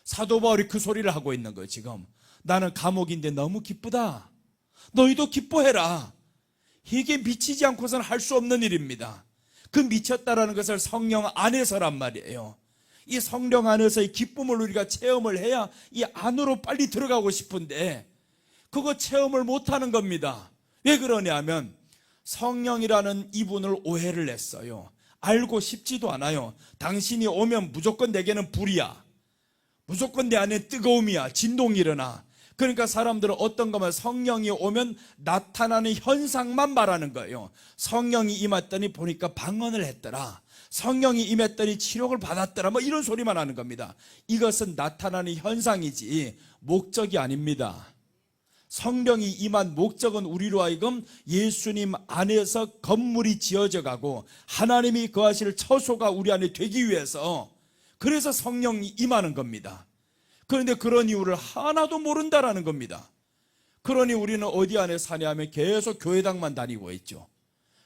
사도 바울이 그 소리를 하고 있는 거예요. 지금 나는 감옥인데 너무 기쁘다. 너희도 기뻐해라. 이게 미치지 않고서는 할 수 없는 일입니다. 그 미쳤다라는 것을 성령 안에서란 말이에요. 이 성령 안에서의 기쁨을 우리가 체험을 해야 이 안으로 빨리 들어가고 싶은데 그거 체험을 못하는 겁니다. 왜 그러냐면 성령이라는 이분을 오해를 했어요. 알고 싶지도 않아요. 당신이 오면 무조건 내게는 불이야. 무조건 내 안에 뜨거움이야. 진동이 일어나. 그러니까 사람들은 어떤 거면 성령이 오면 나타나는 현상만 말하는 거예요. 성령이 임했더니 보니까 방언을 했더라. 성령이 임했더니 치료를 받았더라. 뭐 이런 소리만 하는 겁니다. 이것은 나타나는 현상이지 목적이 아닙니다. 성령이 임한 목적은 우리로 하여금 예수님 안에서 건물이 지어져 가고 하나님이 거하실 처소가 우리 안에 되기 위해서, 그래서 성령이 임하는 겁니다. 그런데 그런 이유를 하나도 모른다라는 겁니다. 그러니 우리는 어디 안에 사냐 하면 계속 교회당만 다니고 있죠.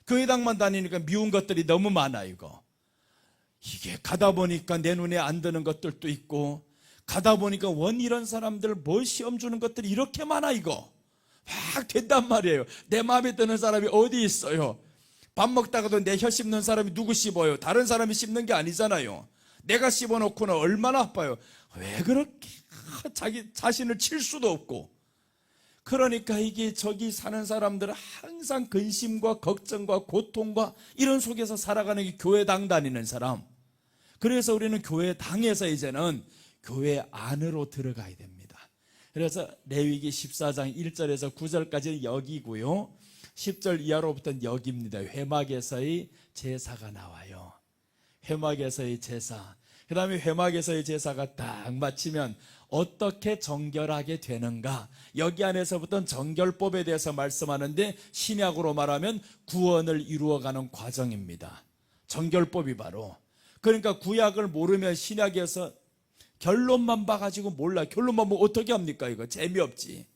교회당만 다니니까 미운 것들이 너무 많아. 이게 가다 보니까 내 눈에 안 드는 것들도 있고, 가다 보니까 원 이런 사람들 뭘 시험 주는 것들이 이렇게 많아. 막 된단 말이에요. 내 마음에 드는 사람이 어디 있어요? 밥 먹다가도 내 혀 씹는 사람이 누구 씹어요? 다른 사람이 씹는 게 아니잖아요. 내가 씹어놓고는 얼마나 아파요. 왜 그렇게 자기 자신을 칠 수도 없고. 그러니까 이게 저기 사는 사람들은 항상 근심과 걱정과 고통과 이런 속에서 살아가는 게 교회당 다니는 사람. 그래서 우리는 교회당에서 이제는 교회 안으로 들어가야 됩니다. 그래서 레위기 14장 1절에서 9절까지는 여기고요, 10절 이하로부터는 여기입니다. 회막에서의 제사가 나와요. 회막에서의 제사. 그 다음에 회막에서의 제사가 딱 마치면 어떻게 정결하게 되는가, 여기 안에서부터는 정결법에 대해서 말씀하는데, 신약으로 말하면 구원을 이루어가는 과정입니다. 정결법이 바로. 그러니까 구약을 모르면 신약에서 결론만 봐가지고 몰라. 결론만 보면 어떻게 합니까? 이거 재미없지.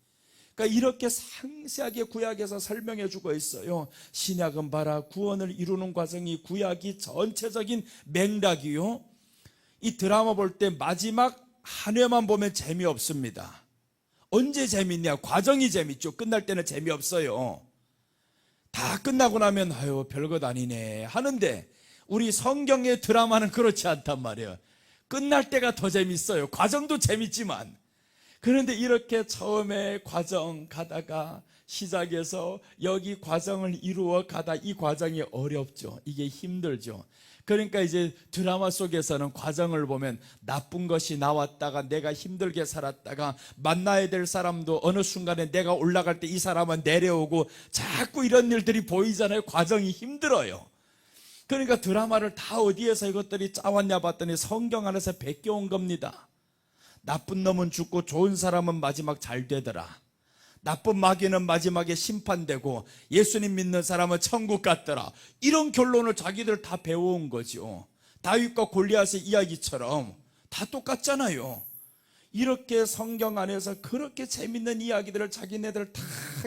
그러니까 이렇게 상세하게 구약에서 설명해 주고 있어요. 신약은 봐라, 구원을 이루는 과정이 구약이 전체적인 맥락이요. 이 드라마 볼 때 마지막 한 회만 보면 재미없습니다. 언제 재밌냐? 과정이 재밌죠. 끝날 때는 재미없어요. 다 끝나고 나면 아유 별것 아니네 하는데, 우리 성경의 드라마는 그렇지 않단 말이에요. 끝날 때가 더 재밌어요. 과정도 재밌지만. 그런데 이렇게 처음에 과정 가다가 시작해서 여기 과정을 이루어 가다, 이 과정이 어렵죠. 이게 힘들죠. 그러니까 이제 드라마 속에서는 과정을 보면 나쁜 것이 나왔다가 내가 힘들게 살았다가 만나야 될 사람도 어느 순간에 내가 올라갈 때 이 사람은 내려오고, 자꾸 이런 일들이 보이잖아요. 과정이 힘들어요. 그러니까 드라마를 다 어디에서 이것들이 짜왔냐 봤더니 성경 안에서 베껴온 겁니다. 나쁜 놈은 죽고 좋은 사람은 마지막 잘 되더라. 나쁜 마귀는 마지막에 심판되고 예수님 믿는 사람은 천국 갔더라. 이런 결론을 자기들 다 배워온 거죠. 다윗과 골리앗의 이야기처럼 다 똑같잖아요. 이렇게 성경 안에서 그렇게 재밌는 이야기들을 자기네들 다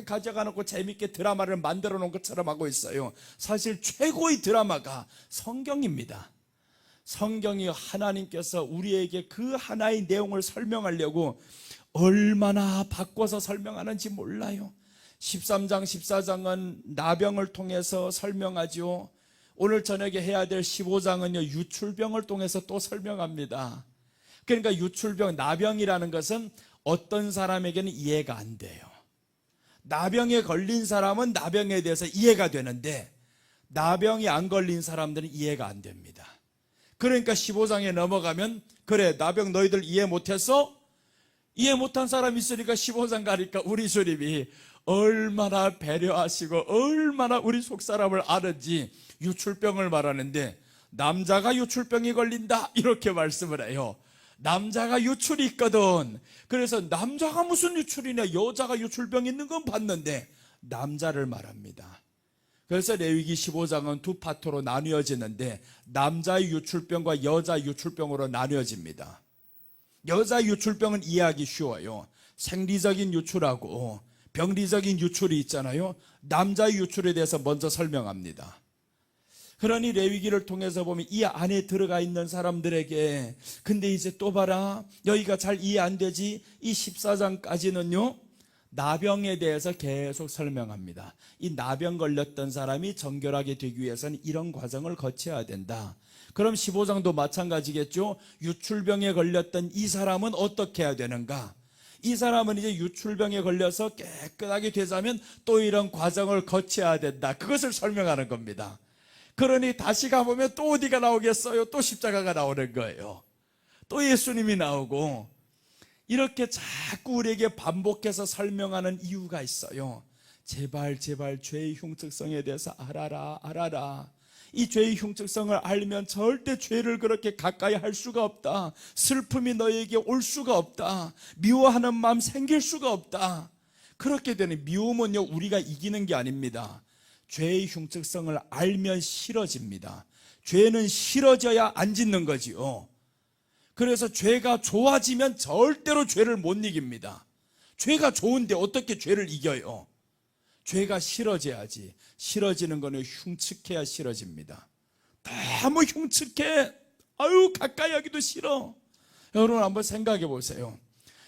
가져가놓고 재밌게 드라마를 만들어 놓은 것처럼 하고 있어요. 사실 최고의 드라마가 성경입니다. 성경이 하나님께서 우리에게 그 하나의 내용을 설명하려고 얼마나 바꿔서 설명하는지 몰라요. 13장 14장은 나병을 통해서 설명하죠. 오늘 저녁에 해야 될 15장은요 유출병을 통해서 또 설명합니다. 그러니까 유출병, 나병이라는 것은 어떤 사람에게는 이해가 안 돼요. 나병에 걸린 사람은 나병에 대해서 이해가 되는데, 나병이 안 걸린 사람들은 이해가 안 됩니다. 그러니까 15장에 넘어가면, 그래 나병 너희들 이해 못했어? 이해 못한 사람이 있으니까 15장 가니까 우리 주님이 얼마나 배려하시고 얼마나 우리 속사람을 아는지 유출병을 말하는데, 남자가 유출병이 걸린다 이렇게 말씀을 해요. 남자가 유출이 있거든. 그래서 남자가 무슨 유출이냐, 여자가 유출병 있는 건 봤는데 남자를 말합니다. 그래서 레위기 15장은 두 파트로 나뉘어지는데, 남자의 유출병과 여자 유출병으로 나뉘어집니다. 여자 유출병은 이해하기 쉬워요. 생리적인 유출하고 병리적인 유출이 있잖아요. 남자의 유출에 대해서 먼저 설명합니다. 그러니 레위기를 통해서 보면 이 안에 들어가 있는 사람들에게, 근데 이제 또 봐라, 여기가 잘 이해 안 되지. 이 14장까지는요 나병에 대해서 계속 설명합니다. 이 나병 걸렸던 사람이 정결하게 되기 위해서는 이런 과정을 거쳐야 된다. 그럼 15장도 마찬가지겠죠. 유출병에 걸렸던 이 사람은 어떻게 해야 되는가? 이 사람은 이제 유출병에 걸려서 깨끗하게 되자면 또 이런 과정을 거쳐야 된다. 그것을 설명하는 겁니다. 그러니 다시 가보면 또 어디가 나오겠어요? 또 십자가가 나오는 거예요. 또 예수님이 나오고. 이렇게 자꾸 우리에게 반복해서 설명하는 이유가 있어요. 제발 죄의 흉측성에 대해서 알아라. 이 죄의 흉측성을 알면 절대 죄를 그렇게 가까이 할 수가 없다. 슬픔이 너에게 올 수가 없다. 미워하는 마음 생길 수가 없다. 그렇게 되는 미움은요, 우리가 이기는 게 아닙니다. 죄의 흉측성을 알면 싫어집니다. 죄는 싫어져야 안 짓는 거지요. 그래서 죄가 좋아지면 절대로 죄를 못 이깁니다. 죄가 좋은데 어떻게 죄를 이겨요? 죄가 싫어져야지. 싫어지는 거는 흉측해야 싫어집니다. 너무 흉측해. 아유, 가까이 하기도 싫어. 여러분 한번 생각해 보세요.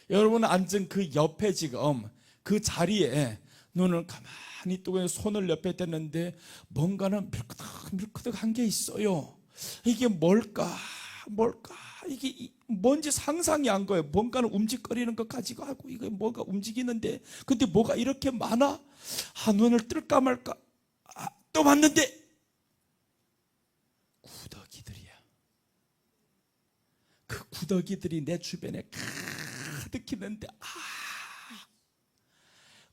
여러분 앉은 그 옆에 지금 그 자리에 눈을 가만히 뜨고 손을 옆에 댔는데 뭔가는 밀크덕한 게 있어요. 이게 뭘까? 이게 뭔지 상상이 안 가요. 뭔가는 움직거리는 것 가지고 하고 이거 뭐가 움직이는데 근데 뭐가 이렇게 많아? 눈을 뜰까 말까? 또 봤는데 구더기들이야. 그 구더기들이 내 주변에 가득 있는데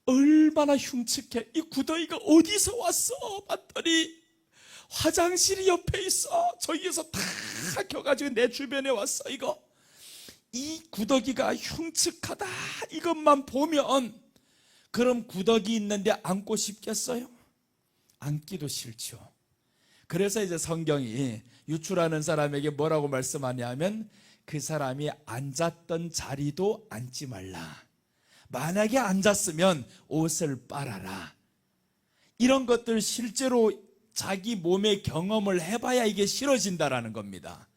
얼마나 흉측해. 이 구더기가 어디서 왔어? 봤더니 화장실이 옆에 있어. 저기에서 다 켜가지고 내 주변에 왔어. 이 구더기가 흉측하다 이것만 보면 그럼 구더기 있는데 앉고 싶겠어요? 앉기도 싫죠. 그래서 이제 성경이 유출하는 사람에게 뭐라고 말씀하냐면 그 사람이 앉았던 자리도 앉지 말라. 만약에 앉았으면 옷을 빨아라. 이런 것들 실제로 자기 몸의 경험을 해봐야 이게 싫어진다라는 겁니다.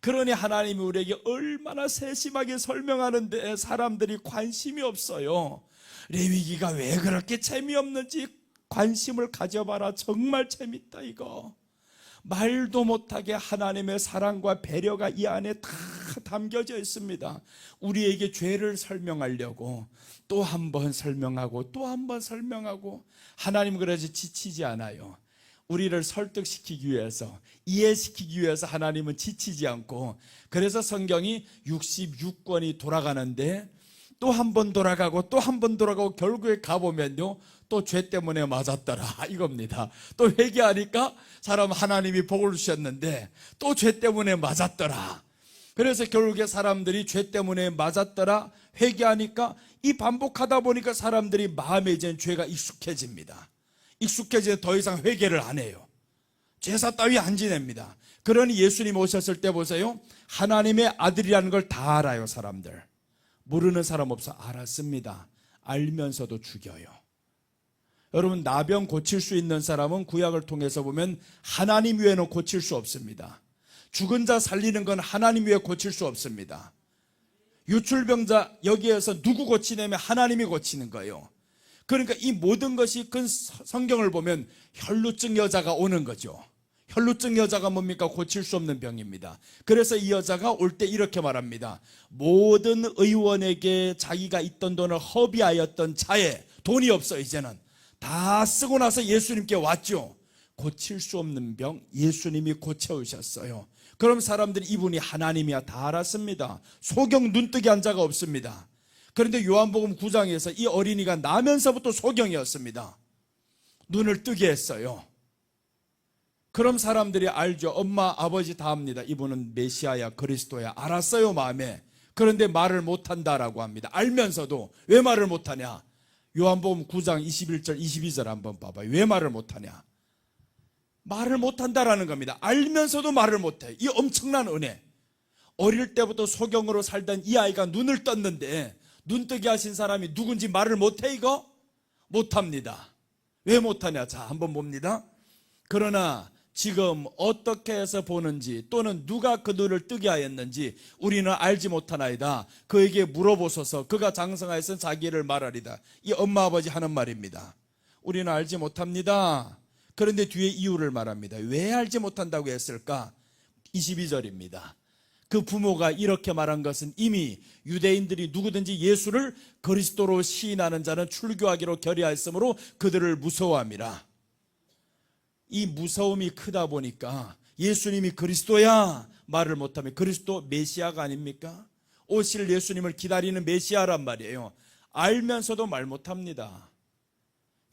그러니 하나님이 우리에게 얼마나 세심하게 설명하는데 사람들이 관심이 없어요. 레위기가 왜 그렇게 재미없는지 관심을 가져봐라. 정말 재밌다 이거. 말도 못하게 하나님의 사랑과 배려가 이 안에 다 담겨져 있습니다. 우리에게 죄를 설명하려고 또 한 번 설명하고 또 한 번 설명하고 하나님은 그래서 지치지 않아요. 우리를 설득시키기 위해서 이해시키기 위해서 하나님은 지치지 않고 그래서 성경이 66권이 돌아가는데 또 한 번 돌아가고 또 한 번 돌아가고 결국에 가보면요 또 죄 때문에 맞았더라 이겁니다. 또 회개하니까 사람 하나님이 복을 주셨는데 또 죄 때문에 맞았더라. 그래서 결국에 사람들이 죄 때문에 맞았더라 회개하니까 이 반복하다 보니까 사람들이 마음에 이제 죄가 익숙해집니다. 익숙해져 더 이상 회개를 안 해요. 제사 따위 안 지냅니다. 그러니 예수님 오셨을 때 보세요. 하나님의 아들이라는 걸 다 알아요. 사람들 모르는 사람 없어. 알았습니다. 알면서도 죽여요. 여러분 나병 고칠 수 있는 사람은 구약을 통해서 보면 하나님 외에는 고칠 수 없습니다. 죽은 자 살리는 건 하나님 외에 고칠 수 없습니다. 유출병자 여기에서 누구 고치냐면 하나님이 고치는 거예요. 그러니까 이 모든 것이 큰 성경을 보면 혈루증 여자가 오는 거죠. 혈루증 여자가 뭡니까? 고칠 수 없는 병입니다. 그래서 이 여자가 올 때 이렇게 말합니다. 모든 의원에게 자기가 있던 돈을 허비하였던 차에 돈이 없어 이제는 다 쓰고 나서 예수님께 왔죠. 고칠 수 없는 병 예수님이 고쳐오셨어요. 그럼 사람들이 이분이 하나님이야 다 알았습니다. 소경 눈뜨기 한 자가 없습니다. 그런데 요한복음 9장에서 이 어린이가 나면서부터 소경이었습니다. 눈을 뜨게 했어요. 그럼 사람들이 알죠. 엄마 아버지 다 압니다. 이분은 메시아야 그리스도야 알았어요 마음에. 그런데 말을 못한다라고 합니다. 알면서도 왜 말을 못하냐. 요한복음 9장 21절 22절 한번 봐봐요. 왜 말을 못하냐. 말을 못한다라는 겁니다. 알면서도 말을 못해. 이 엄청난 은혜. 어릴 때부터 소경으로 살던 이 아이가 눈을 떴는데 눈뜨게 하신 사람이 누군지 말을 못해 이거? 못합니다. 왜 못하냐. 자 한번 봅니다. 그러나 지금 어떻게 해서 보는지 또는 누가 그 눈을 뜨게 하였는지 우리는 알지 못하나이다. 그에게 물어보소서. 그가 장성하여서 자기를 말하리다. 이 엄마 아버지 하는 말입니다. 우리는 알지 못합니다. 그런데 뒤에 이유를 말합니다. 왜 알지 못한다고 했을까? 22절입니다. 그 부모가 이렇게 말한 것은 이미 유대인들이 누구든지 예수를 그리스도로 시인하는 자는 출교하기로 결의하였으므로 그들을 무서워함이라. 이 무서움이 크다 보니까 예수님이 그리스도야 말을 못하면 그리스도 메시아가 아닙니까? 오실 예수님을 기다리는 메시아란 말이에요. 알면서도 말 못합니다.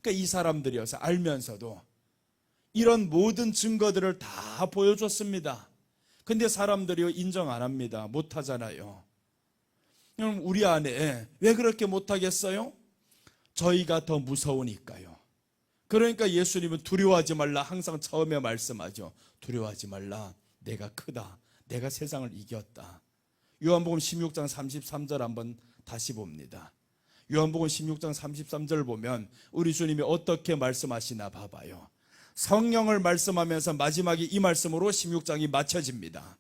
그러니까 이 사람들이어서 알면서도 이런 모든 증거들을 다 보여줬습니다. 근데 사람들이 인정 안 합니다. 못하잖아요. 그럼 우리 안에 왜 그렇게 못하겠어요? 저희가 더 무서우니까요. 그러니까 예수님은 두려워하지 말라 항상 처음에 말씀하죠. 두려워하지 말라. 내가 크다. 내가 세상을 이겼다. 요한복음 16장 33절 한번 다시 봅니다. 요한복음 16장 33절 보면 우리 주님이 어떻게 말씀하시나 봐봐요. 성령을 말씀하면서 마지막에 이 말씀으로 16장이 마쳐집니다.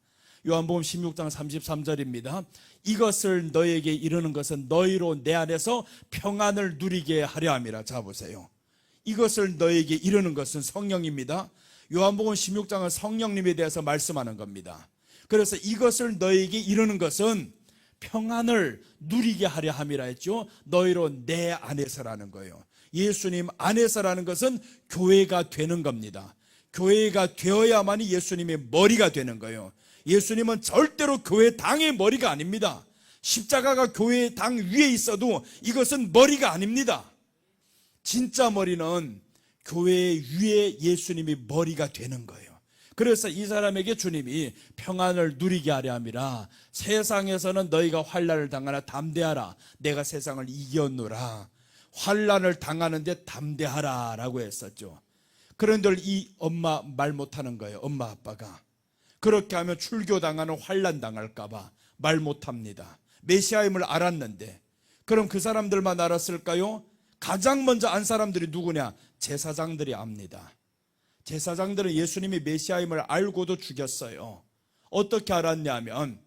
요한복음 16장 33절입니다. 이것을 너에게 이르는 것은 너희로 내 안에서 평안을 누리게 하려 함이라. 자 보세요. 이것을 너에게 이르는 것은 성령입니다. 요한복음 16장은 성령님에 대해서 말씀하는 겁니다. 그래서 이것을 너에게 이르는 것은 평안을 누리게 하려 함이라 했죠. 너희로 내 안에서라는 거예요. 예수님 안에서라는 것은 교회가 되는 겁니다. 교회가 되어야만이 예수님의 머리가 되는 거예요. 예수님은 절대로 교회 당의 머리가 아닙니다. 십자가가 교회 당 위에 있어도 이것은 머리가 아닙니다. 진짜 머리는 교회 위에 예수님이 머리가 되는 거예요. 그래서 이 사람에게 주님이 평안을 누리게 하려 함이라. 세상에서는 너희가 환난을 당하나 담대하라. 내가 세상을 이겼노라. 환난을 당하는데 담대하라 라고 했었죠. 그런데 이 엄마 말 못하는 거예요. 엄마 아빠가 그렇게 하면 출교당하는 환난 당할까 봐 말 못합니다. 메시아임을 알았는데 그럼 그 사람들만 알았을까요? 가장 먼저 안 사람들이 누구냐? 제사장들이 압니다. 제사장들은 예수님이 메시아임을 알고도 죽였어요. 어떻게 알았냐면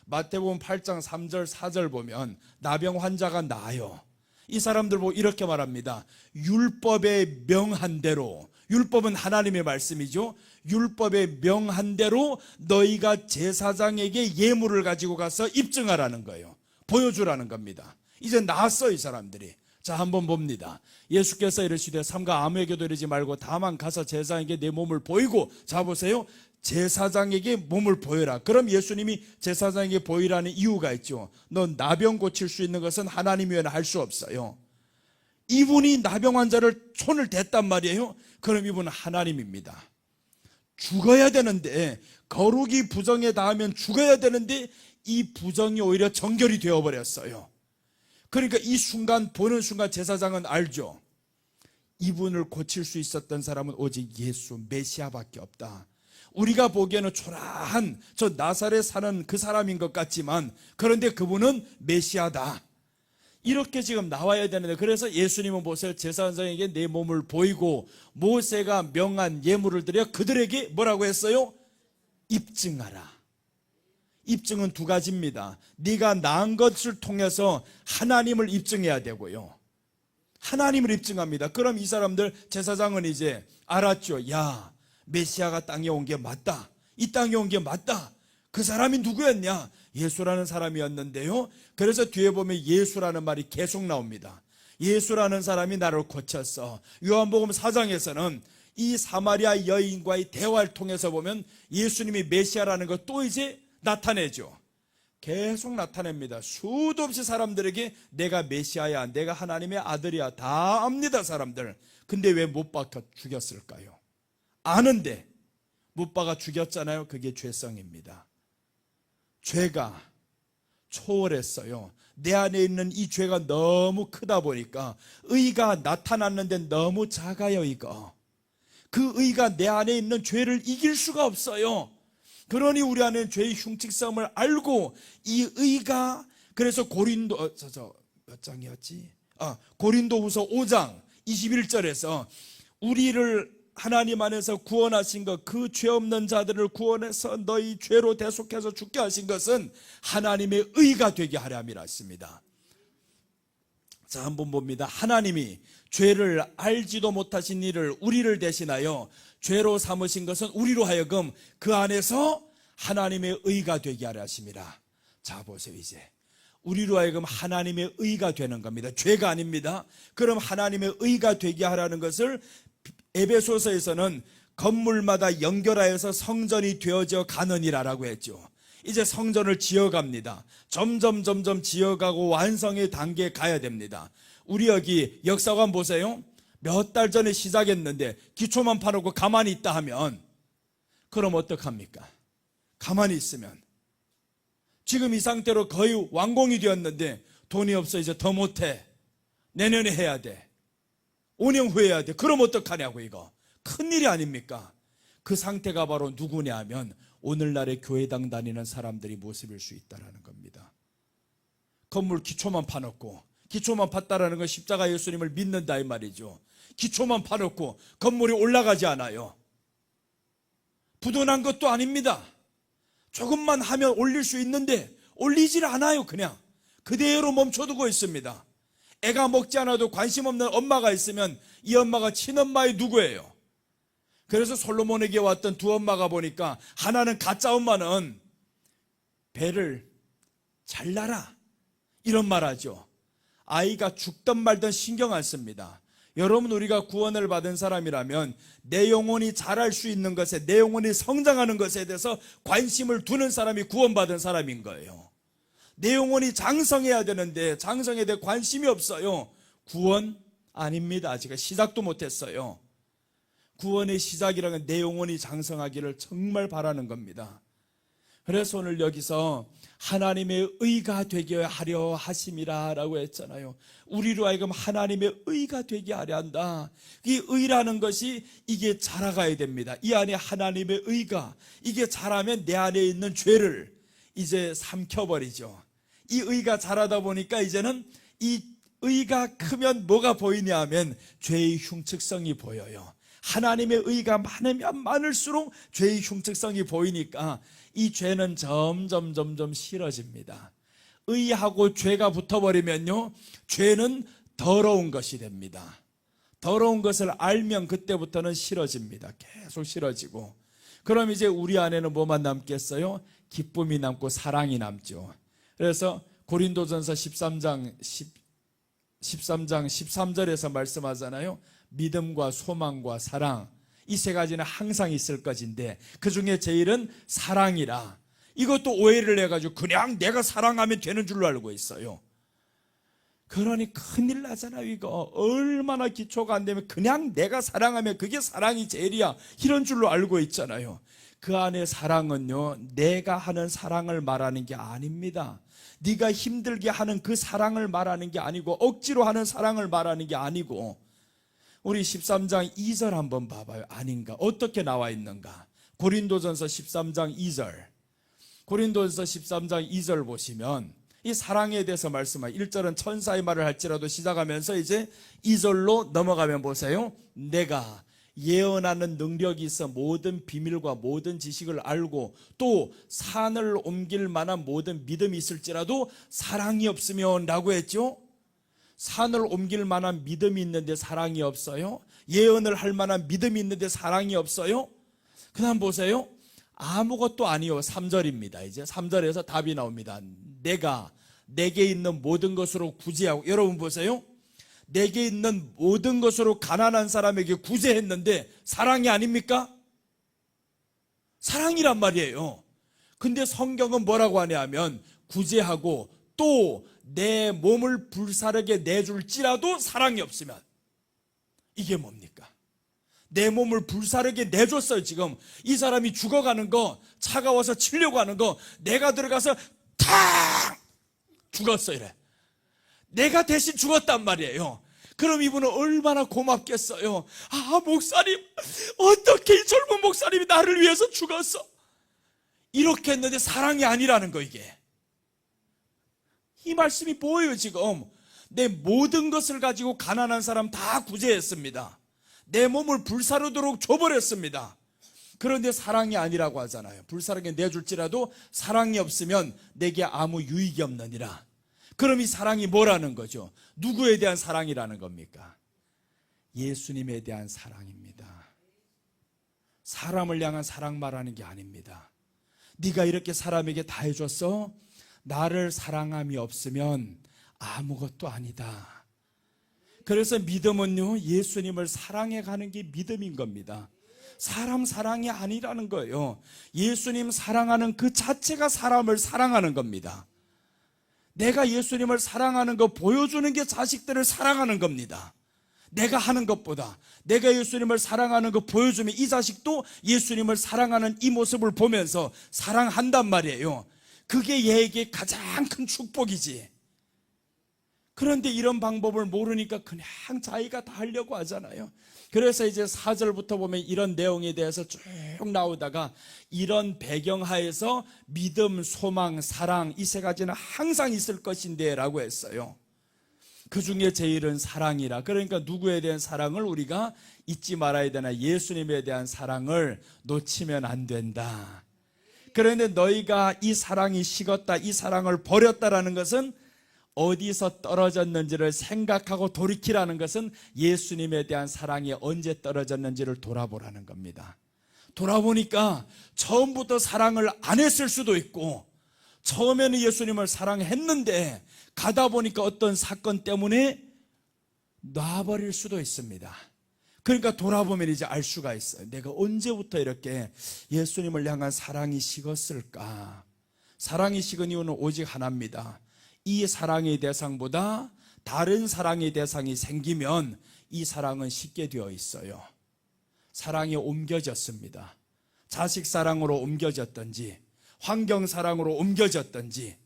마태복음 8장 3절 4절 보면 나병 환자가 나아요. 이 사람들 보고 이렇게 말합니다. 율법에 명한 대로, 율법은 하나님의 말씀이죠. 율법에 명한 대로 너희가 제사장에게 예물을 가지고 가서 입증하라는 거예요. 보여주라는 겁니다. 이제 나았어 이 사람들이. 자 한번 봅니다. 예수께서 이르시되 삼가 아무에게도 이르지 말고 다만 가서 제사장에게 내 몸을 보이고, 자 보세요. 제사장에게 몸을 보여라. 그럼 예수님이 제사장에게 보이라는 이유가 있죠. 넌 나병 고칠 수 있는 것은 하나님 외에는 할 수 없어요. 이분이 나병 환자를 손을 댔단 말이에요. 그럼 이분은 하나님입니다. 죽어야 되는데, 거룩이 부정에 닿으면 죽어야 되는데 이 부정이 오히려 정결이 되어버렸어요. 그러니까 이 순간, 보는 순간 제사장은 알죠. 이분을 고칠 수 있었던 사람은 오직 예수 메시아밖에 없다. 우리가 보기에는 초라한 저 나사렛 사는 그 사람인 것 같지만 그런데 그분은 메시아다. 이렇게 지금 나와야 되는데, 그래서 예수님은 보세요. 제사장에게 내 몸을 보이고 모세가 명한 예물을 드려 그들에게 뭐라고 했어요? 입증하라. 입증은 두 가지입니다. 네가 나은 것을 통해서 하나님을 입증해야 되고요. 하나님을 입증합니다. 그럼 이 사람들 제사장은 이제 알았죠. 야, 메시아가 땅에 온 게 맞다. 이 땅에 온 게 맞다. 그 사람이 누구였냐? 예수라는 사람이었는데요. 그래서 뒤에 보면 예수라는 말이 계속 나옵니다. 예수라는 사람이 나를 고쳤어. 요한복음 4장에서는 이 사마리아 여인과의 대화를 통해서 보면 예수님이 메시아라는 것 또 이제 나타내죠. 계속 나타냅니다. 수도 없이 사람들에게 내가 메시아야, 내가 하나님의 아들이야 다 압니다 사람들. 근데 왜 못 박혀 죽였을까요? 아는데 못 박아 죽였잖아요. 그게 죄성입니다. 죄가 초월했어요. 내 안에 있는 이 죄가 너무 크다 보니까 의가 나타났는데 너무 작아요. 이거 그 의가 내 안에 있는 죄를 이길 수가 없어요. 그러니 우리 안에 죄의 흉측성을 알고 이 의가, 그래서 고린도 몇 장이었지? 고린도후서 5장 21절에서 우리를 하나님 안에서 구원하신 것, 그 죄 없는 자들을 구원해서 너희 죄로 대속해서 죽게 하신 것은 하나님의 의가 되게 하려 함이라 했습니다. 자 한번 봅니다. 하나님이 죄를 알지도 못하신 이를 우리를 대신하여 죄로 삼으신 것은 우리로 하여금 그 안에서 하나님의 의가 되게 하려 하심이라. 자 보세요. 이제 우리로 하여금 하나님의 의가 되는 겁니다. 죄가 아닙니다. 그럼 하나님의 의가 되게 하라는 것을 에베소서에서는 건물마다 연결하여서 성전이 되어져 가느니라라고 했죠. 이제 성전을 지어갑니다. 점점 지어가고 완성의 단계에 가야 됩니다. 우리 여기 역사관 보세요. 몇 달 전에 시작했는데 기초만 파놓고 가만히 있다 하면 그럼 어떡합니까? 가만히 있으면 지금 이 상태로 거의 완공이 되었는데 돈이 없어 이제 더 못해. 내년에 해야 돼. 5년 후에 해야 돼. 그럼 어떡하냐고. 이거 큰일이 아닙니까? 그 상태가 바로 누구냐 하면 오늘날의 교회당 다니는 사람들이 모습일 수 있다는 겁니다. 건물 기초만 파놓고, 기초만 팠다라는 건 십자가 예수님을 믿는다 이 말이죠. 기초만 파놓고 건물이 올라가지 않아요. 부도난 것도 아닙니다. 조금만 하면 올릴 수 있는데 올리질 않아요. 그냥 그대로 멈춰두고 있습니다. 애가 먹지 않아도 관심 없는 엄마가 있으면 이 엄마가 친엄마의 누구예요? 그래서 솔로몬에게 왔던 두 엄마가 보니까 하나는 가짜 엄마는 배를 잘라라 이런 말 하죠. 아이가 죽든 말든 신경 안 씁니다. 여러분, 우리가 구원을 받은 사람이라면 내 영혼이 자랄 수 있는 것에, 내 영혼이 성장하는 것에 대해서 관심을 두는 사람이 구원받은 사람인 거예요. 내 영혼이 장성해야 되는데 장성에 대해 관심이 없어요. 구원 아닙니다. 아직 시작도 못했어요. 구원의 시작이라는 건 내 영혼이 장성하기를 정말 바라는 겁니다. 그래서 오늘 여기서 하나님의 의가 되게 하려 하심이라 라고 했잖아요. 우리로 하여금 하나님의 의가 되게 하려 한다. 이 의라는 것이 이게 자라가야 됩니다. 이 안에 하나님의 의가, 이게 자라면 내 안에 있는 죄를 이제 삼켜버리죠. 이 의가 자라다 보니까 이제는 이 의가 크면 뭐가 보이냐 하면 죄의 흉측성이 보여요. 하나님의 의가 많으면 많을수록 죄의 흉측성이 보이니까 이 죄는 점점 싫어집니다. 의하고 죄가 붙어버리면요, 죄는 더러운 것이 됩니다. 더러운 것을 알면 그때부터는 싫어집니다. 계속 싫어지고. 그럼 이제 우리 안에는 뭐만 남겠어요? 기쁨이 남고 사랑이 남죠. 그래서 고린도전서 13장 13절에서 말씀하잖아요. 믿음과 소망과 사랑, 이 세 가지는 항상 있을 것인데 그 중에 제일은 사랑이라. 이것도 오해를 해가지고 그냥 내가 사랑하면 되는 줄로 알고 있어요. 그러니 큰일 나잖아요. 이거 얼마나 기초가 안 되면 그냥 내가 사랑하면 그게 사랑이 제일이야, 이런 줄로 알고 있잖아요. 그 안에 사랑은요, 내가 하는 사랑을 말하는 게 아닙니다. 네가 힘들게 하는 그 사랑을 말하는 게 아니고, 억지로 하는 사랑을 말하는 게 아니고. 우리 13장 2절 한번 봐봐요. 아닌가? 어떻게 나와 있는가? 고린도전서 13장 2절. 고린도전서 13장 2절 보시면 이 사랑에 대해서 말씀하여 1절은 천사의 말을 할지라도 시작하면서 이제 2절로 넘어가면 보세요. 내가 예언하는 능력이 있어 모든 비밀과 모든 지식을 알고 또 산을 옮길 만한 모든 믿음이 있을지라도 사랑이 없으면 라고 했죠. 산을 옮길 만한 믿음이 있는데 사랑이 없어요? 예언을 할 만한 믿음이 있는데 사랑이 없어요? 그 다음 보세요. 아무것도 아니요. 3절입니다. 이제 3절에서 답이 나옵니다. 내가 내게 있는 모든 것으로 구제하고. 여러분 보세요. 내게 있는 모든 것으로 가난한 사람에게 구제했는데 사랑이 아닙니까? 사랑이란 말이에요. 근데 성경은 뭐라고 하냐 하면 구제하고 또 내 몸을 불사르게 내줄지라도 사랑이 없으면. 이게 뭡니까? 내 몸을 불사르게 내줬어요. 지금 이 사람이 죽어가는 거, 차가워서 치려고 하는 거 내가 들어가서 탁 죽었어. 이래 내가 대신 죽었단 말이에요. 그럼 이분은 얼마나 고맙겠어요. 아, 목사님, 어떻게 이 젊은 목사님이 나를 위해서 죽었어? 이렇게 했는데 사랑이 아니라는 거. 이게 이 말씀이 뭐예요? 지금 내 모든 것을 가지고 가난한 사람 다 구제했습니다. 내 몸을 불사르도록 줘버렸습니다. 그런데 사랑이 아니라고 하잖아요. 불사르게 내줄지라도 사랑이 없으면 내게 아무 유익이 없느니라. 그럼 이 사랑이 뭐라는 거죠? 누구에 대한 사랑이라는 겁니까? 예수님에 대한 사랑입니다. 사람을 향한 사랑 말하는 게 아닙니다. 네가 이렇게 사람에게 다 해줬어? 나를 사랑함이 없으면 아무것도 아니다. 그래서 믿음은요, 예수님을 사랑해 가는 게 믿음인 겁니다. 사람 사랑이 아니라는 거예요. 예수님 사랑하는 그 자체가 사람을 사랑하는 겁니다. 내가 예수님을 사랑하는 거 보여주는 게 자식들을 사랑하는 겁니다. 내가 하는 것보다 내가 예수님을 사랑하는 거 보여주면 이 자식도 예수님을 사랑하는 이 모습을 보면서 사랑한단 말이에요. 그게 얘에게 가장 큰 축복이지. 그런데 이런 방법을 모르니까 그냥 자기가 다 하려고 하잖아요. 그래서 이제 4절부터 보면 이런 내용에 대해서 쭉 나오다가 이런 배경하에서 믿음, 소망, 사랑 이 세 가지는 항상 있을 것인데 라고 했어요. 그 중에 제일은 사랑이라. 그러니까 누구에 대한 사랑을 우리가 잊지 말아야 되나? 예수님에 대한 사랑을 놓치면 안 된다. 그런데 너희가 이 사랑이 식었다, 이 사랑을 버렸다라는 것은 어디서 떨어졌는지를 생각하고 돌이키라는 것은 예수님에 대한 사랑이 언제 떨어졌는지를 돌아보라는 겁니다. 돌아보니까 처음부터 사랑을 안 했을 수도 있고 처음에는 예수님을 사랑했는데 가다 보니까 어떤 사건 때문에 놔버릴 수도 있습니다. 그러니까 돌아보면 이제 알 수가 있어요. 내가 언제부터 이렇게 예수님을 향한 사랑이 식었을까? 사랑이 식은 이유는 오직 하나입니다. 이 사랑의 대상보다 다른 사랑의 대상이 생기면 이 사랑은 식게 되어 있어요. 사랑이 옮겨졌습니다. 자식 사랑으로 옮겨졌든지 환경 사랑으로 옮겨졌든지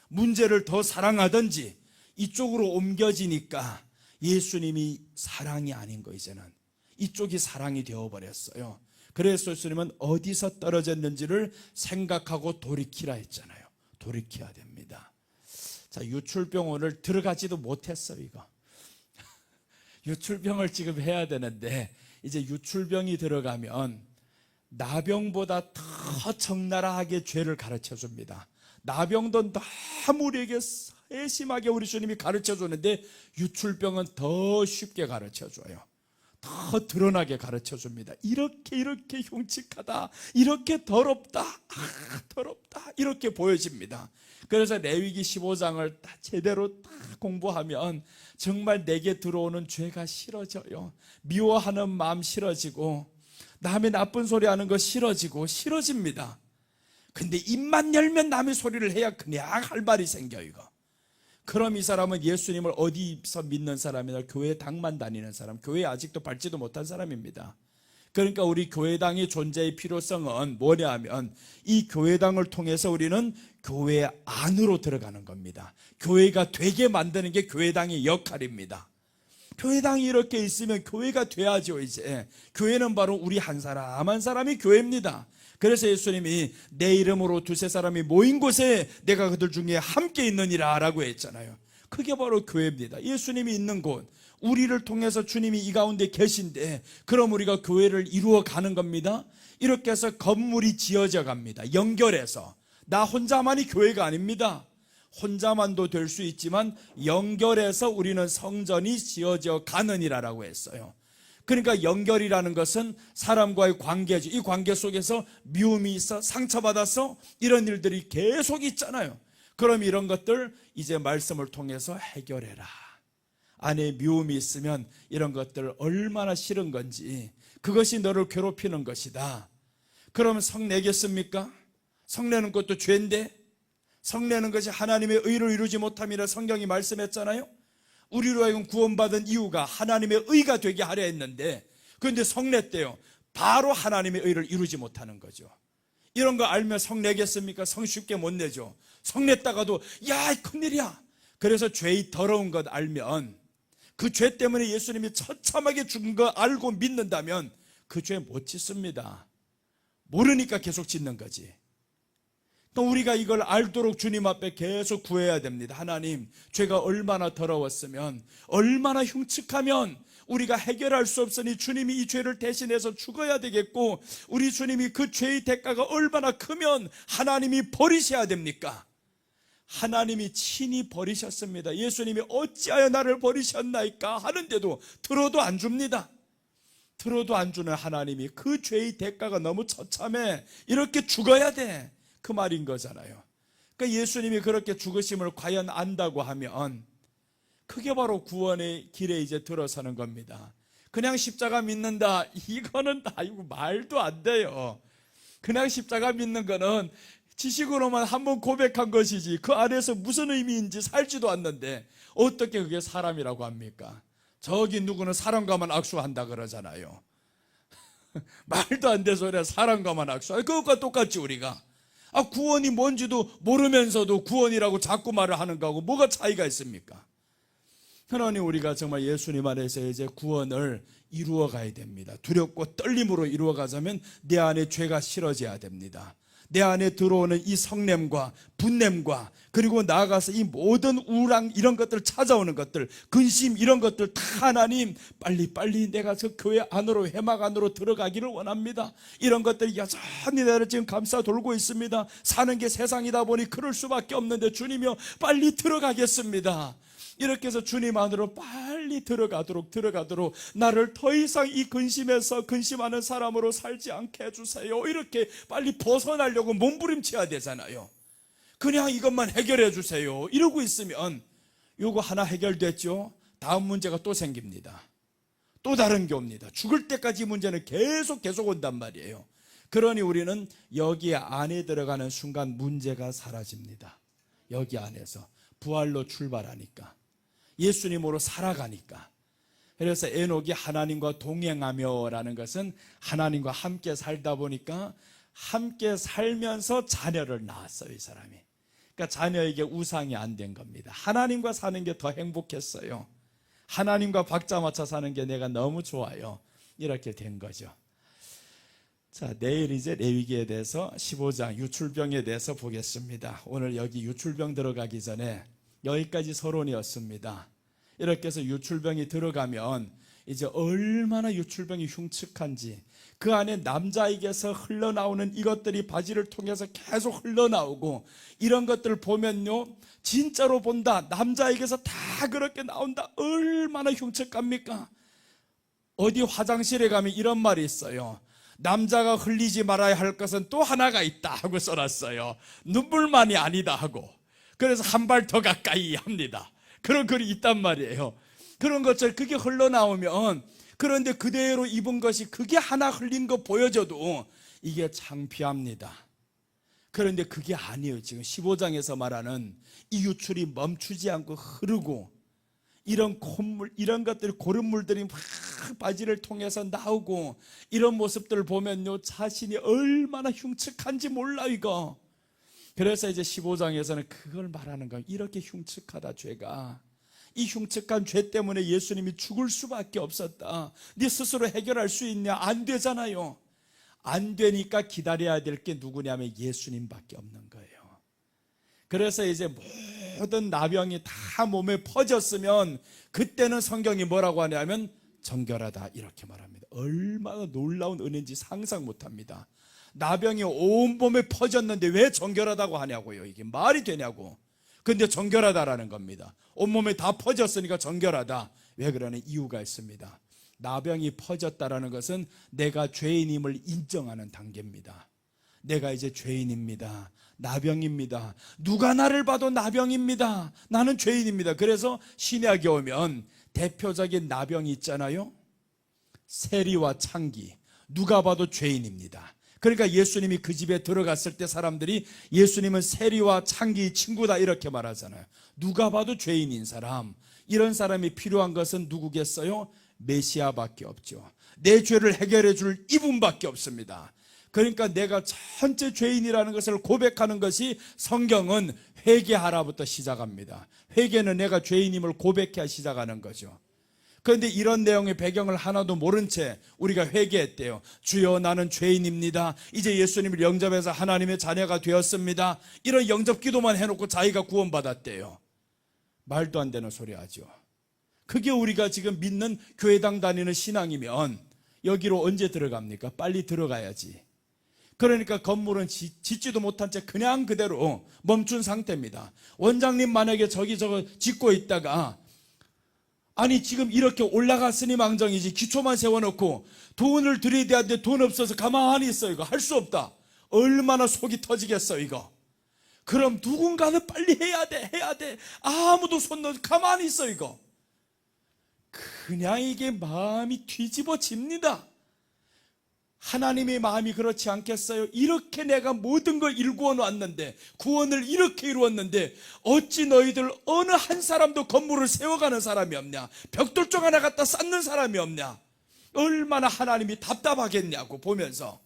문제를 더 사랑하든지 이쪽으로 옮겨지니까 예수님이 사랑이 아닌 거 이제는 이쪽이 사랑이 되어버렸어요. 그래서 예수님은 어디서 떨어졌는지를 생각하고 돌이키라 했잖아요. 돌이켜야 됩니다. 자, 유출병 오늘 들어가지도 못했어 이거. 유출병을 지금 해야 되는데 이제 유출병이 들어가면 나병보다 더 적나라하게 죄를 가르쳐 줍니다. 나병도 너무 우리에게 세심하게 우리 주님이 가르쳐 주는데 유출병은 더 쉽게 가르쳐 줘요. 더 드러나게 가르쳐 줍니다. 이렇게 흉측하다, 이렇게 더럽다, 더럽다 이렇게 보여집니다. 그래서 레위기 15장을 다 제대로 다 공부하면 정말 내게 들어오는 죄가 싫어져요. 미워하는 마음 싫어지고 남의 나쁜 소리 하는 거 싫어집니다. 근데 입만 열면 남의 소리를 해야 그냥 할 말이 생겨 이거. 그럼 이 사람은 예수님을 어디서 믿는 사람이냐? 교회당만 다니는 사람, 교회에 아직도 밟지도 못한 사람입니다. 그러니까 우리 교회당의 존재의 필요성은 뭐냐 하면 이 교회당을 통해서 우리는 교회 안으로 들어가는 겁니다. 교회가 되게 만드는 게 교회당의 역할입니다. 교회당이 이렇게 있으면 교회가 돼야죠. 이제 교회는 바로 우리 한 사람 한 사람이 교회입니다. 그래서 예수님이 내 이름으로 두세 사람이 모인 곳에 내가 그들 중에 함께 있느니라 라고 했잖아요. 그게 바로 교회입니다. 예수님이 있는 곳, 우리를 통해서 주님이 이 가운데 계신데 그럼 우리가 교회를 이루어 가는 겁니다. 이렇게 해서 건물이 지어져 갑니다. 연결해서. 나 혼자만이 교회가 아닙니다. 혼자만도 될 수 있지만 연결해서 우리는 성전이 지어져 가느니라라고 했어요. 그러니까 연결이라는 것은 사람과의 관계죠. 이 관계 속에서 미움이 있어, 상처받아서 이런 일들이 계속 있잖아요. 그럼 이런 것들 이제 말씀을 통해서 해결해라. 안에 미움이 있으면 이런 것들 얼마나 싫은 건지, 그것이 너를 괴롭히는 것이다. 그러면 성내겠습니까? 성내는 것도 죄인데, 성내는 것이 하나님의 의를 이루지 못함이라 성경이 말씀했잖아요. 우리로 하여금 구원받은 이유가 하나님의 의가 되게 하려 했는데 그런데 성냈대요. 바로 하나님의 의를 이루지 못하는 거죠. 이런 거 알면 성내겠습니까? 성 쉽게 못 내죠. 성냈다가도 야 큰일이야. 그래서 죄의 더러운 것 알면, 그 죄 때문에 예수님이 처참하게 죽은 거 알고 믿는다면 그 죄 못 짓습니다. 모르니까 계속 짓는 거지. 또 우리가 이걸 알도록 주님 앞에 계속 구해야 됩니다. 하나님, 죄가 얼마나 더러웠으면, 얼마나 흉측하면 우리가 해결할 수 없으니 주님이 이 죄를 대신해서 죽어야 되겠고, 우리 주님이 그 죄의 대가가 얼마나 크면 하나님이 버리셔야 됩니까? 하나님이 친히 버리셨습니다. 예수님이 어찌하여 나를 버리셨나이까 하는데도 들어도 안 줍니다. 들어도 안 주는 하나님이 그 죄의 대가가 너무 처참해, 이렇게 죽어야 돼, 그 말인 거잖아요. 그러니까 예수님이 그렇게 죽으심을 과연 안다고 하면 그게 바로 구원의 길에 이제 들어서는 겁니다. 그냥 십자가 믿는다, 이거는 이거 말도 안 돼요. 그냥 십자가 믿는 거는 지식으로만 한번 고백한 것이지 그 안에서 무슨 의미인지 살지도 않는데 어떻게 그게 사람이라고 합니까? 저기 누구는 사람과만 악수한다 그러잖아요. 말도 안 되는 소리야. 사람과만 악수. 그것과 똑같지 우리가. 구원이 뭔지도 모르면서도 구원이라고 자꾸 말을 하는 거하고 뭐가 차이가 있습니까? 하나님, 우리가 정말 예수님 안에서 이제 구원을 이루어 가야 됩니다. 두렵고 떨림으로 이루어 가자면 내 안에 죄가 실어져야 됩니다. 내 안에 들어오는 이 성냄과 분냄과, 그리고 나아가서 이 모든 우울함, 이런 것들, 찾아오는 것들, 근심, 이런 것들 다 하나님 빨리 내가 저 교회 안으로, 회막 안으로 들어가기를 원합니다. 이런 것들이 여전히 나를 지금 감싸 돌고 있습니다. 사는 게 세상이다 보니 그럴 수밖에 없는데 주님이여 빨리 들어가겠습니다. 이렇게 해서 주님 안으로 빨리 들어가도록 나를 더 이상 이 근심에서 근심하는 사람으로 살지 않게 해주세요. 이렇게 빨리 벗어나려고 몸부림쳐야 되잖아요. 그냥 이것만 해결해 주세요 이러고 있으면 요거 하나 해결됐죠? 다음 문제가 또 생깁니다. 또 다른 게 옵니다. 죽을 때까지 문제는 계속 온단 말이에요. 그러니 우리는 여기 안에 들어가는 순간 문제가 사라집니다. 여기 안에서 부활로 출발하니까, 예수님으로 살아가니까. 그래서 에녹이 하나님과 동행하며 라는 것은 하나님과 함께 살다 보니까 함께 살면서 자녀를 낳았어요, 이 사람이. 그러니까 자녀에게 우상이 안 된 겁니다. 하나님과 사는 게 더 행복했어요. 하나님과 박자 맞춰 사는 게 내가 너무 좋아요. 이렇게 된 거죠. 자, 내일 이제 레위기에 대해서 15장 유출병에 대해서 보겠습니다. 오늘 여기 유출병 들어가기 전에 여기까지 서론이었습니다. 이렇게 해서 유출병이 들어가면 이제 얼마나 유출병이 흉측한지, 그 안에 남자에게서 흘러나오는 이것들이 바지를 통해서 계속 흘러나오고, 이런 것들을 보면요, 진짜로 본다, 남자에게서 다 그렇게 나온다, 얼마나 흉측합니까? 어디 화장실에 가면 이런 말이 있어요. 남자가 흘리지 말아야 할 것은 또 하나가 있다 하고 써놨어요. 눈물만이 아니다 하고. 그래서 한 발 더 가까이 합니다. 그런 글이 있단 말이에요. 그런 것처럼 그게 흘러나오면, 그런데 그대로 입은 것이 그게 하나 흘린 거 보여줘도 이게 창피합니다. 그런데 그게 아니에요. 지금 15장에서 말하는 이 유출이 멈추지 않고 흐르고, 이런 콧물, 이런 것들이, 고른 물들이 막 바지를 통해서 나오고, 이런 모습들을 보면요, 자신이 얼마나 흉측한지 몰라 이거. 그래서 이제 15장에서는 그걸 말하는 거예요. 이렇게 흉측하다 죄가. 이 흉측한 죄 때문에 예수님이 죽을 수밖에 없었다. 네 스스로 해결할 수 있냐? 안 되잖아요. 안 되니까 기다려야 될 게 누구냐면 예수님밖에 없는 거예요. 그래서 이제 모든 나병이 다 몸에 퍼졌으면 그때는 성경이 뭐라고 하냐면 정결하다 이렇게 말합니다. 얼마나 놀라운 은혜인지 상상 못합니다. 나병이 온 몸에 퍼졌는데 왜 정결하다고 하냐고요. 이게 말이 되냐고. 근데 정결하다라는 겁니다. 온몸에 다 퍼졌으니까 정결하다. 왜 그러는 이유가 있습니다. 나병이 퍼졌다라는 것은 내가 죄인임을 인정하는 단계입니다. 내가 이제 죄인입니다. 나병입니다. 누가 나를 봐도 나병입니다. 나는 죄인입니다. 그래서 신약에 오면 대표적인 나병이 있잖아요. 세리와 창기. 누가 봐도 죄인입니다. 그러니까 예수님이 그 집에 들어갔을 때 사람들이 예수님은 세리와 창기 친구다 이렇게 말하잖아요. 누가 봐도 죄인인 사람, 이런 사람이 필요한 것은 누구겠어요? 메시아밖에 없죠. 내 죄를 해결해 줄 이분밖에 없습니다. 그러니까 내가 전체 죄인이라는 것을 고백하는 것이 성경은 회개하라부터 시작합니다. 회개는 내가 죄인임을 고백해야 시작하는 거죠. 그런데 이런 내용의 배경을 하나도 모른 채 우리가 회개했대요. 주여 나는 죄인입니다. 이제 예수님을 영접해서 하나님의 자녀가 되었습니다. 이런 영접 기도만 해놓고 자기가 구원받았대요. 말도 안 되는 소리 하죠. 그게 우리가 지금 믿는 교회당 다니는 신앙이면 여기로 언제 들어갑니까? 빨리 들어가야지. 그러니까 건물은 짓지도 못한 채 그냥 그대로 멈춘 상태입니다. 원장님 만약에 저기 저거 짓고 있다가 아니 지금 이렇게 올라갔으니 망정이지 기초만 세워놓고 돈을 들여야 되는데 돈 없어서 가만히 있어. 이거 할 수 없다. 얼마나 속이 터지겠어 이거. 그럼 누군가는 빨리 해야 돼. 아무도 손 넣어 가만히 있어 이거. 그냥 이게 마음이 뒤집어집니다. 하나님의 마음이 그렇지 않겠어요? 이렇게 내가 모든 걸 일구어 놨는데, 구원을 이렇게 이루었는데 어찌 너희들 어느 한 사람도 건물을 세워가는 사람이 없냐? 벽돌쪽 하나 갖다 쌓는 사람이 없냐? 얼마나 하나님이 답답하겠냐고 보면서.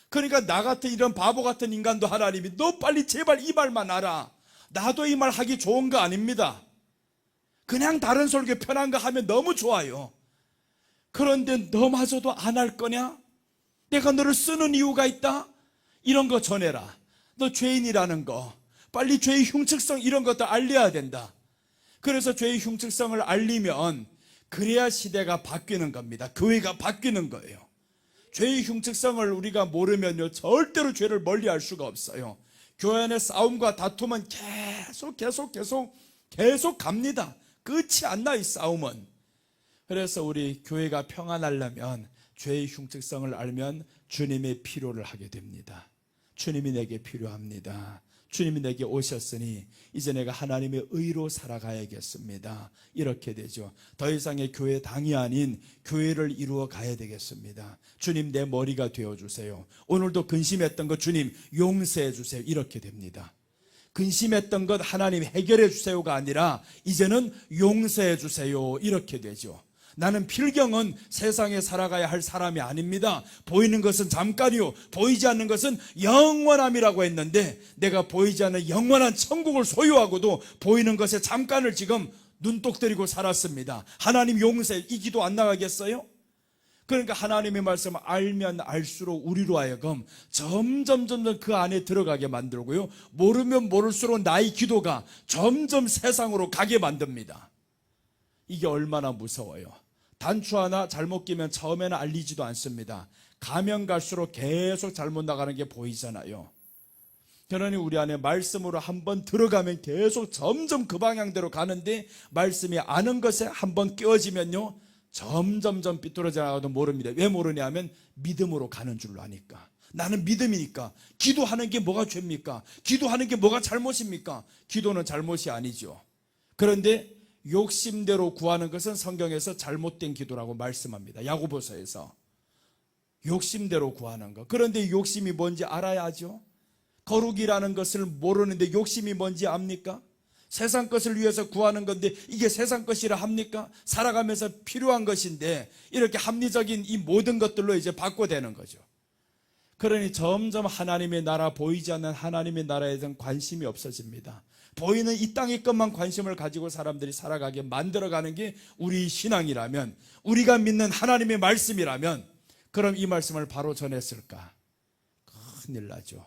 그러니까 나 같은 이런 바보 같은 인간도 하나님이 너 빨리 제발 이 말만 알아. 나도 이 말 하기 좋은 거 아닙니다. 그냥 다른 설교 편한 거 하면 너무 좋아요. 그런데 너마저도 안 할 거냐? 내가 너를 쓰는 이유가 있다? 이런 거 전해라. 너 죄인이라는 거, 빨리 죄의 흉측성 이런 것도 알려야 된다. 그래서 죄의 흉측성을 알리면 그래야 시대가 바뀌는 겁니다. 교회가 바뀌는 거예요. 죄의 흉측성을 우리가 모르면요, 절대로 죄를 멀리할 수가 없어요. 교회 안의 싸움과 다툼은 계속 갑니다. 끝이 안 나, 이 싸움은. 그래서 우리 교회가 평안하려면 죄의 흉측성을 알면 주님의 필요를 하게 됩니다. 주님이 내게 필요합니다. 주님이 내게 오셨으니 이제 내가 하나님의 의로 살아가야겠습니다. 이렇게 되죠. 더 이상의 교회 당이 아닌 교회를 이루어 가야 되겠습니다. 주님, 내 머리가 되어주세요. 오늘도 근심했던 것 주님 용서해 주세요. 이렇게 됩니다. 근심했던 것 하나님 해결해 주세요가 아니라 이제는 용서해 주세요. 이렇게 되죠. 나는 필경은 세상에 살아가야 할 사람이 아닙니다. 보이는 것은 잠깐이요, 보이지 않는 것은 영원함이라고 했는데, 내가 보이지 않는 영원한 천국을 소유하고도 보이는 것에 잠깐을 지금 눈독 들이고 살았습니다. 하나님 용서해, 이 기도 안 나가겠어요? 그러니까 하나님의 말씀을 알면 알수록 우리로 하여금 점점 그 안에 들어가게 만들고요, 모르면 모를수록 나의 기도가 점점 세상으로 가게 만듭니다. 이게 얼마나 무서워요. 단추 하나 잘못 끼면 처음에는 알리지도 않습니다. 가면 갈수록 계속 잘못 나가는 게 보이잖아요. 그러니 우리 안에 말씀으로 한번 들어가면 계속 점점 그 방향대로 가는데, 말씀이 아는 것에 한번 끼워지면요, 점점 삐뚤어져 나가도 모릅니다. 왜 모르냐 하면 믿음으로 가는 줄로 아니까. 나는 믿음이니까. 기도하는 게 뭐가 죄입니까? 기도하는 게 뭐가 잘못입니까? 기도는 잘못이 아니죠. 그런데 욕심대로 구하는 것은 성경에서 잘못된 기도라고 말씀합니다. 야고보서에서. 욕심대로 구하는 것. 그런데 욕심이 뭔지 알아야죠. 거룩이라는 것을 모르는데 욕심이 뭔지 압니까? 세상 것을 위해서 구하는 건데 이게 세상 것이라 합니까? 살아가면서 필요한 것인데 이렇게 합리적인 이 모든 것들로 이제 바꿔대는 거죠. 그러니 점점 하나님의 나라, 보이지 않는 하나님의 나라에 대한 관심이 없어집니다. 보이는 이 땅의 것만 관심을 가지고 사람들이 살아가게 만들어가는 게 우리 신앙이라면, 우리가 믿는 하나님의 말씀이라면, 그럼 이 말씀을 바로 전했을까? 큰일 나죠.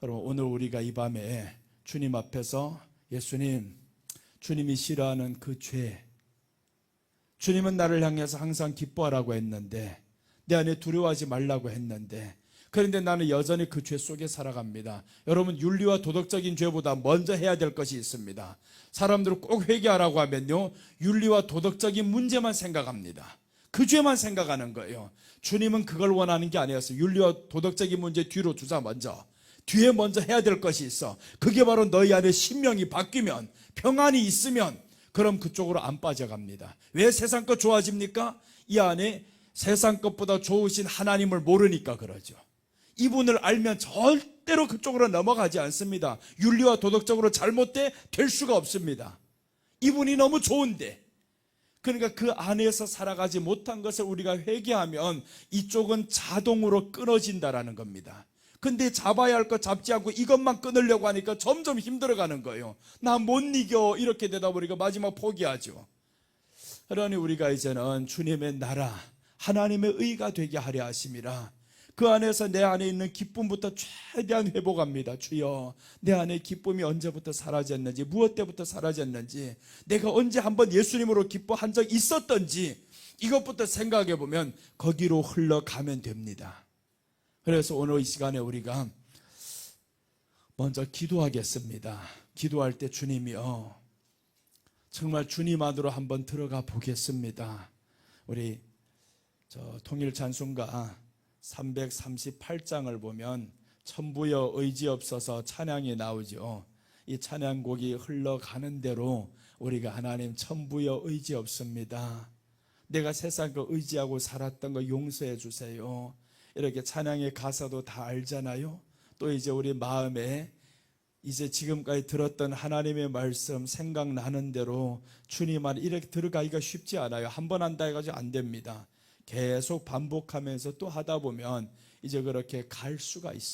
여러분, 오늘 우리가 이 밤에 주님 앞에서 예수님, 주님이 싫어하는 그 죄, 주님은 나를 향해서 항상 기뻐하라고 했는데, 내 안에 두려워하지 말라고 했는데, 그런데 나는 여전히 그 죄 속에 살아갑니다. 여러분, 윤리와 도덕적인 죄보다 먼저 해야 될 것이 있습니다. 사람들은 꼭 회개하라고 하면요, 윤리와 도덕적인 문제만 생각합니다. 그 죄만 생각하는 거예요. 주님은 그걸 원하는 게 아니었어요. 윤리와 도덕적인 문제 뒤로 두자. 뒤에 먼저 해야 될 것이 있어. 그게 바로 너희 안에 심령이 바뀌면, 평안이 있으면, 그럼 그쪽으로 안 빠져갑니다. 왜 세상 것 좋아집니까? 이 안에 세상 것보다 좋으신 하나님을 모르니까 그러죠. 이분을 알면 절대로 그쪽으로 넘어가지 않습니다. 윤리와 도덕적으로 잘못돼 될 수가 없습니다. 이분이 너무 좋은데. 그러니까 그 안에서 살아가지 못한 것을 우리가 회개하면 이쪽은 자동으로 끊어진다라는 겁니다. 근데 잡아야 할 것 잡지 않고 이것만 끊으려고 하니까 점점 힘들어가는 거예요. 나 못 이겨, 이렇게 되다 보니까 마지막 포기하죠. 그러니 우리가 이제는 주님의 나라, 하나님의 의가 되게 하려 하심이라, 그 안에서 내 안에 있는 기쁨부터 최대한 회복합니다. 주여, 내 안에 기쁨이 언제부터 사라졌는지, 무엇 때부터 사라졌는지, 내가 언제 한번 예수님으로 기뻐한 적 있었던지, 이것부터 생각해 보면 거기로 흘러가면 됩니다. 그래서 오늘 이 시간에 우리가 먼저 기도하겠습니다. 기도할 때 주님이요, 정말 주님 안으로 한번 들어가 보겠습니다. 우리 통일 찬송가 338장을 보면 천부여 의지 없어서 찬양이 나오죠. 이 찬양곡이 흘러가는 대로 우리가 하나님, 천부여 의지 없습니다. 내가 세상 거 의지하고 살았던 거 용서해 주세요. 이렇게 찬양의 가사도 다 알잖아요. 또 이제 우리 마음에 이제 지금까지 들었던 하나님의 말씀 생각나는 대로 주님 안에 이렇게 들어가기가 쉽지 않아요. 한 번 한다 해가지고 안 됩니다. 계속 반복하면서 또 하다 보면 이제 그렇게 갈 수가 있어요.